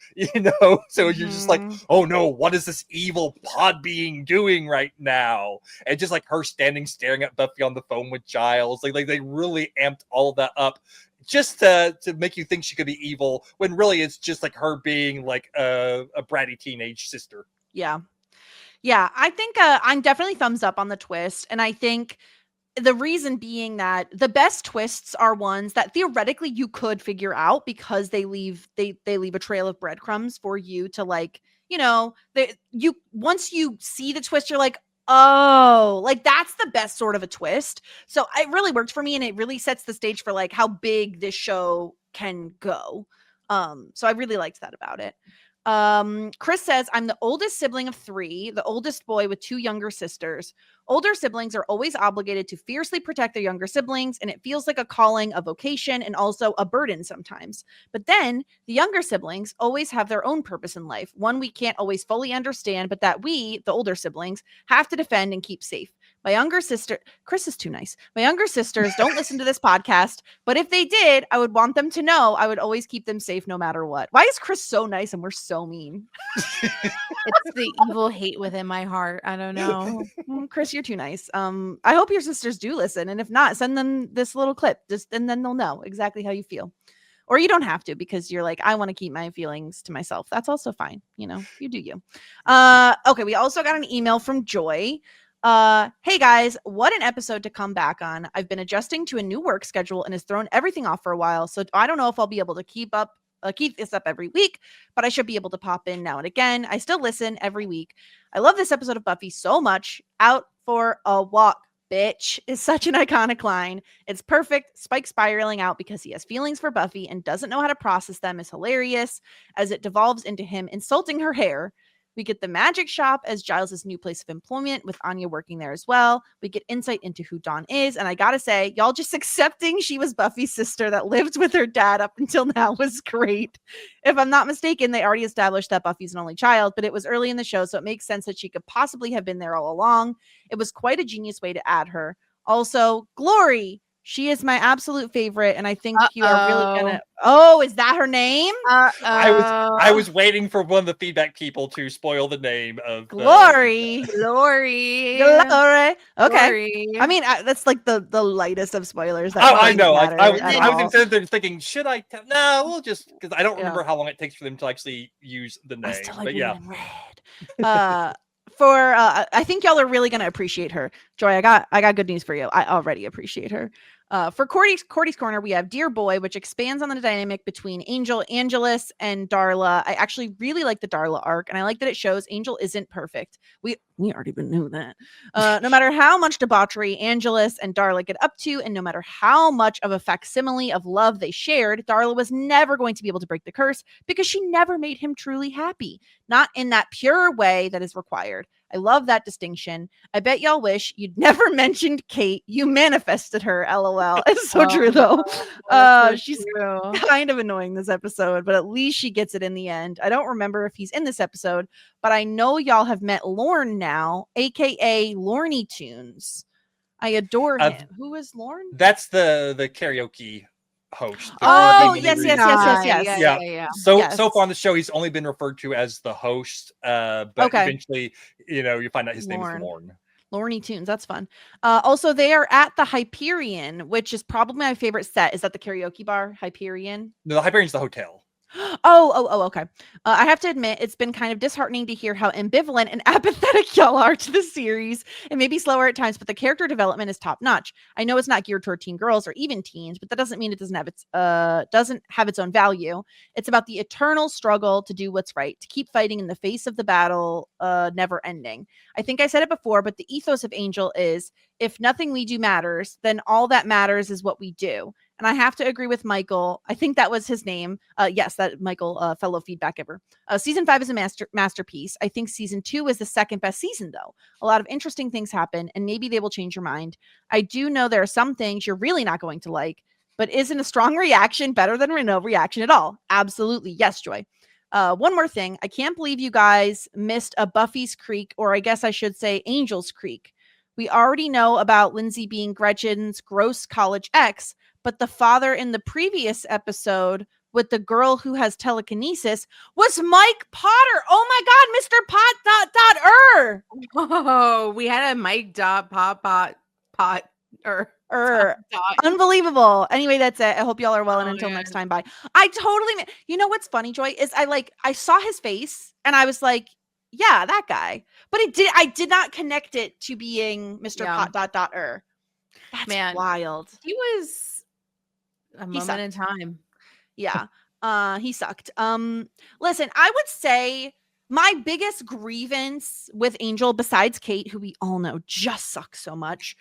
So you're just like, oh no, what is this evil pod being doing right now? And just like her staring at Buffy on the phone with Giles. Like they really amped all of that up just to make you think she could be evil, when really it's just like her being like a bratty teenage sister. Yeah. Yeah, I think I'm definitely thumbs up on the twist. And I think the reason being that the best twists are ones that theoretically you could figure out because they leave a trail of breadcrumbs for you to like, once you see the twist, you're like, oh, like that's the best sort of a twist. So it really worked for me, and it really sets the stage for like how big this show can go. So I really liked that about it. Chris says, I'm the oldest sibling of 3, the oldest boy with 2 younger sisters. Older siblings are always obligated to fiercely protect their younger siblings, and it feels like a calling, a vocation, and also a burden sometimes. But then the younger siblings always have their own purpose in life, one we can't always fully understand, but that we, the older siblings, have to defend and keep safe. My younger sister, Chris is too nice. My younger sisters don't listen to this podcast, but if they did, I would want them to know I would always keep them safe no matter what. Why is Chris so nice and we're so mean? It's the evil hate within my heart. I don't know. Chris, you're too nice. I hope your sisters do listen, and if not, send them this little clip, and then they'll know exactly how you feel. Or you don't have to, because you're like, I want to keep my feelings to myself. That's also fine. You do you. Okay, we also got an email from Joy. Hey guys, what an episode to come back on. I've been adjusting to a new work schedule and has thrown everything off for a while, so I don't know if I'll be able to keep this up every week, but I should be able to pop in now and again. I still listen every week. I love this episode of Buffy so much. Out for a walk, bitch, is such an iconic line. It's perfect. Spike spiraling out because he has feelings for Buffy and doesn't know how to process them is hilarious as it devolves into him insulting her hair. We get the magic shop as Giles' new place of employment with Anya working there as well. We get insight into who Dawn is. And I gotta say, y'all just accepting she was Buffy's sister that lived with her dad up until now was great. If I'm not mistaken, they already established that Buffy's an only child, but it was early in the show, so it makes sense that she could possibly have been there all along. It was quite a genius way to add her. Also, Glory. She is my absolute favorite, and I think you are really gonna. Oh, is that her name? I was waiting for one of the feedback people to spoil the name of Glory. Glory. Okay. Glory. I mean, that's like the lightest of spoilers. That I know. I was all. instead there thinking, should I? No, we'll just because I don't remember how long it takes for them to actually use the name. I still like but yeah. in red. I think y'all are really gonna appreciate her. Joy, I got good news for you. I already appreciate her. For Cordy's Corner, we have Dear Boy, which expands on the dynamic between Angelus, and Darla. I actually really like the Darla arc, and I like that it shows Angel isn't perfect. We already knew that. No matter how much debauchery Angelus and Darla get up to, and no matter how much of a facsimile of love they shared, Darla was never going to be able to break the curse because she never made him truly happy. Not in that pure way that is required. I love that distinction. I bet y'all wish you'd never mentioned Kate. You manifested her, LOL. It's so true, though. She's kind of annoying this episode, but at least she gets it in the end. I don't remember if he's in this episode, but I know y'all have met Lorne now, aka Lorney Tunes. I adore him. Who is Lorne? That's the karaoke host. Oh, yes. Yeah. So far on the show, he's only been referred to as the host, but eventually, you find out his name is Lorne. Lorney Tunes, that's fun. Also, they are at the Hyperion, which is probably my favorite set. Is that the karaoke bar, Hyperion? No, the Hyperion's the hotel. Okay. I have to admit, it's been kind of disheartening to hear how ambivalent and apathetic y'all are to the series. It may be slower at times, but the character development is top notch. I know it's not geared toward teen girls or even teens, but that doesn't mean it doesn't have its own value. It's about the eternal struggle to do what's right, to keep fighting in the face of the battle, never ending. I think I said it before, but the ethos of Angel is, if nothing we do matters, then all that matters is what we do. And I have to agree with Michael. I think that was his name. Yes, that Michael, fellow feedback giver. Season 5 is a masterpiece. I think season 2 is the second best season, though. A lot of interesting things happen, and maybe they will change your mind. I do know there are some things you're really not going to like, but isn't a strong reaction better than no reaction at all? Absolutely. Yes, Joy. One more thing. I can't believe you guys missed a Buffy's Creek, or I guess I should say Angel's Creek. We already know about Lindsay being Gretchen's gross college ex, but the father in the previous episode with the girl who has telekinesis was Mike Potter. Oh my God, Mr. Pot. Oh, we had a Mike Pot. Unbelievable. Anyway, that's it. I hope y'all are well, and until next time, bye. You know what's funny, Joy, is I saw his face and I was like, Yeah, that guy. But I did not connect it to being Mr. Yeah. Pot. That's Man. wild. He was a moment sucked. in time. Yeah. He sucked. Listen, I would say my biggest grievance with Angel, besides Kate, who we all know just sucks so much,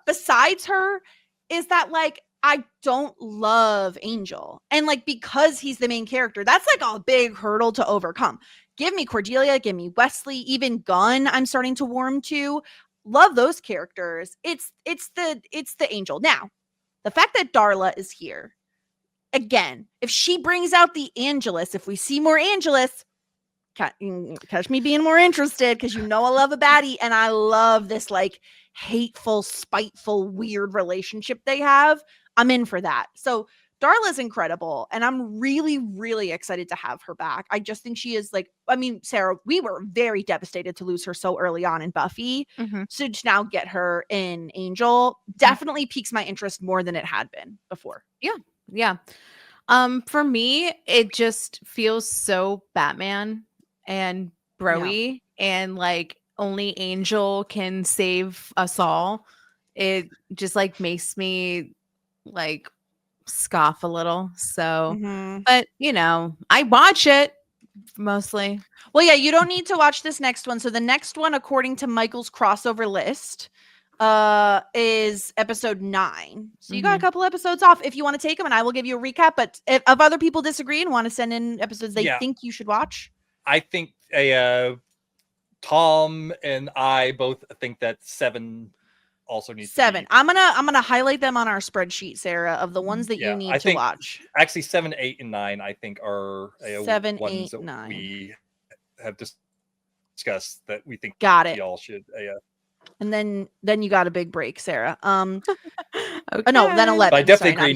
besides her, is that like I don't love Angel. And like because he's the main character, that's like a big hurdle to overcome. Give me Cordelia, give me Wesley, even Gunn, I'm starting to warm to. Love those characters. It's the Angel. Now, the fact that Darla is here. Again, if she brings out the Angelus, if we see more Angelus, catch me being more interested because you know I love a baddie and I love this like hateful, spiteful, weird relationship they have. I'm in for that. So Darla's incredible and I'm really, really excited to have her back. I just think she is like, I mean, Sarah, we were very devastated to lose her so early on in Buffy. So to now get her in Angel definitely piques my interest more than it had been before. Yeah. For me, it just feels so Batman and bro-y and like only Angel can save us all. It just like makes me like scoff a little. So, but you know, I watch it mostly. Well, yeah, you don't need to watch this next one. So the next one, according to Michael's crossover list, is episode 9. So you got a couple episodes off if you want to take them, and I will give you a recap. But if other people disagree and want to send in episodes they think you should watch, I think Tom and I both think that 7 also needs 7. to be. I'm gonna highlight them on our spreadsheet, Sarah, of the ones that you need to watch. Actually, 7, 8, and 9, I think, are 7, ones 8, that 9. we have discussed that we think Got it. y'all should. And then you got a big break, Sarah. Okay. No, then 11. But I definitely Sorry, agree.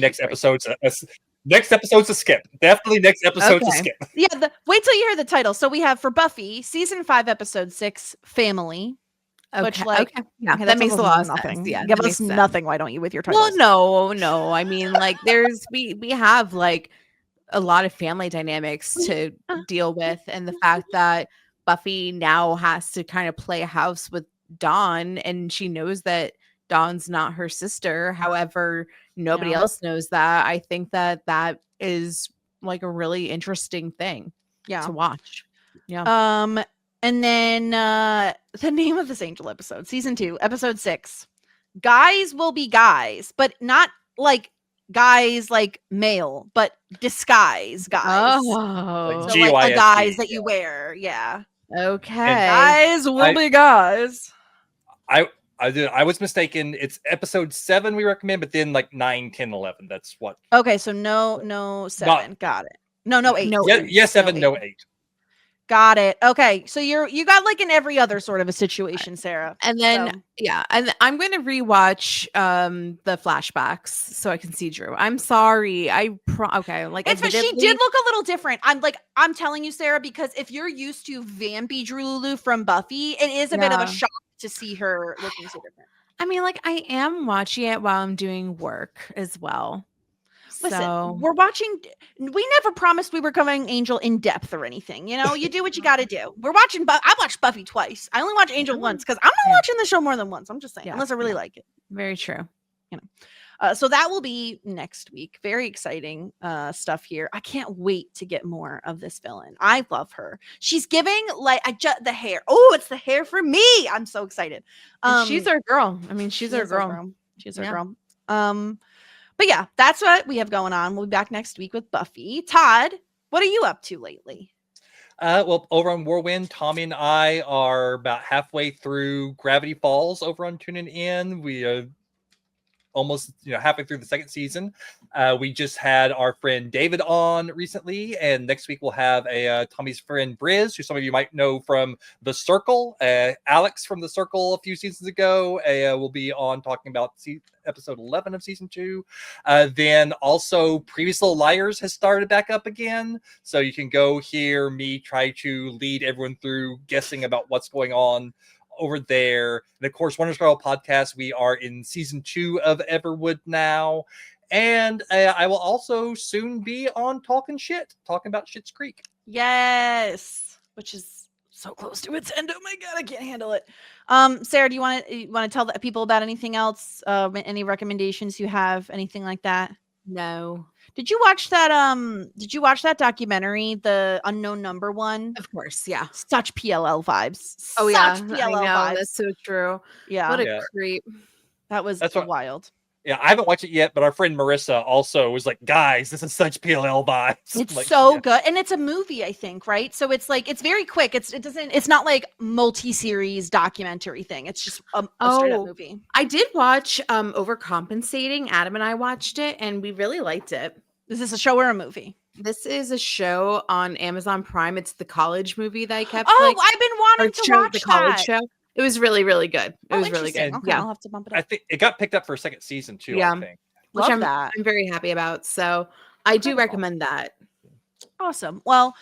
Next episode's a skip. Definitely next episode's a skip. Yeah, wait till you hear the title. So we have for Buffy season 5, episode 6, Family. Which yeah, that makes a lot of sense. Yeah, give us nothing. Why don't you with your titles? Well, no. I mean, like, we have like a lot of family dynamics to deal with, and the fact that Buffy now has to kind of play house with Dawn, and she knows that Dawn's not her sister. However, nobody else knows that. I think that is like a really interesting thing to watch. Yeah. And then the name of this Angel episode, season 2, episode 6. Guys will be guys, but not like guys like male, but disguise guys. Oh, so like the guys that you wear. Yeah. Okay. And guys will be guys. I was mistaken. It's episode 7 we recommend, but then like 9, 10, 11. That's what. Okay, so no 7. Got it. No 8. Yes, 7, no 8. Got it. Okay, so you got like in every other sort of a situation, Sarah. And then and I'm going to rewatch the flashbacks so I can see Drew. I'm sorry. Okay, like it's but she did look a little different. I'm telling you, Sarah, because if you're used to vampy Drew Lulu from Buffy, it is a bit of a shock to see her looking so different. I mean, like I am watching it while I'm doing work as well. Listen, we're watching. We never promised we were covering Angel in depth or anything. You know, you do what you got to do. We're watching. I watched Buffy twice. I only watch Angel once because I'm not watching the show more than once. I'm just saying, unless I really like it. Very true. You know, so that will be next week. Very exciting stuff here. I can't wait to get more of this villain. I love her. She's giving like the hair. Oh, it's the hair for me. I'm so excited. She's our girl. I mean, she's our girl. She's our girl. But yeah, that's what we have going on. We'll be back next week with Buffy. Todd, what are you up to lately? Well, over on Whirlwind, Tommy and I are about halfway through Gravity Falls over on Tuning In. We almost halfway through the 2nd season. We just had our friend David on recently, and next week we'll have Tommy's friend Briz, who some of you might know from The Circle. Alex from The Circle a few seasons ago will be on talking about episode 11 of season 2. Then also Previous Little Liars has started back up again, so you can go hear me try to lead everyone through guessing about what's going on over there. And of course, Wonder Girl podcast, we are in season 2 of Everwood now, and I will also soon be on talking about Schitt's Creek. Yes, which is So close to its end. Oh my god, I can't handle it. Sarah, do you want to tell the people about anything else? Any recommendations you have? Anything like that? No. Did you watch that documentary, the Unknown Number one? Of course, yeah. Such PLL vibes. Oh yeah, Such I PLL know, vibes. that's so true. Yeah. What a Yeah. creep. That's wild. Yeah, I haven't watched it yet, but our friend Marissa also was like, guys, this is such PLL vibes. It's Like, so yeah. good. And it's a movie, I think, right? So it's like, it's very quick. It's not like multi-series documentary thing. It's just a straight up movie. I did watch Overcompensating. Adam and I watched it and we really liked it. Is this a show or a movie? This is a show on Amazon Prime. It's the college movie that I kept. I've been wanting to watch the college that. show. It was really, really good. It was really good. Interesting. Okay, Yeah, I'll have to bump it I up. think it got picked up for a second season too. Yeah. I think. which Love I'm that. very happy about. So I do Incredible. recommend that. Awesome. Well,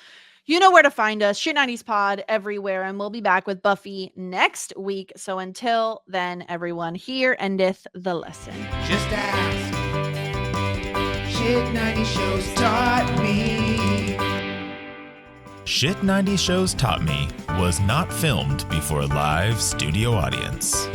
you know where to find us. Shit 90s Pod everywhere. And we'll be back with Buffy next week. So until then, everyone, here endeth the lesson. Just ask. Shit 90 shows taught me. Shit 90 Shows Taught Me was not filmed before a live studio audience.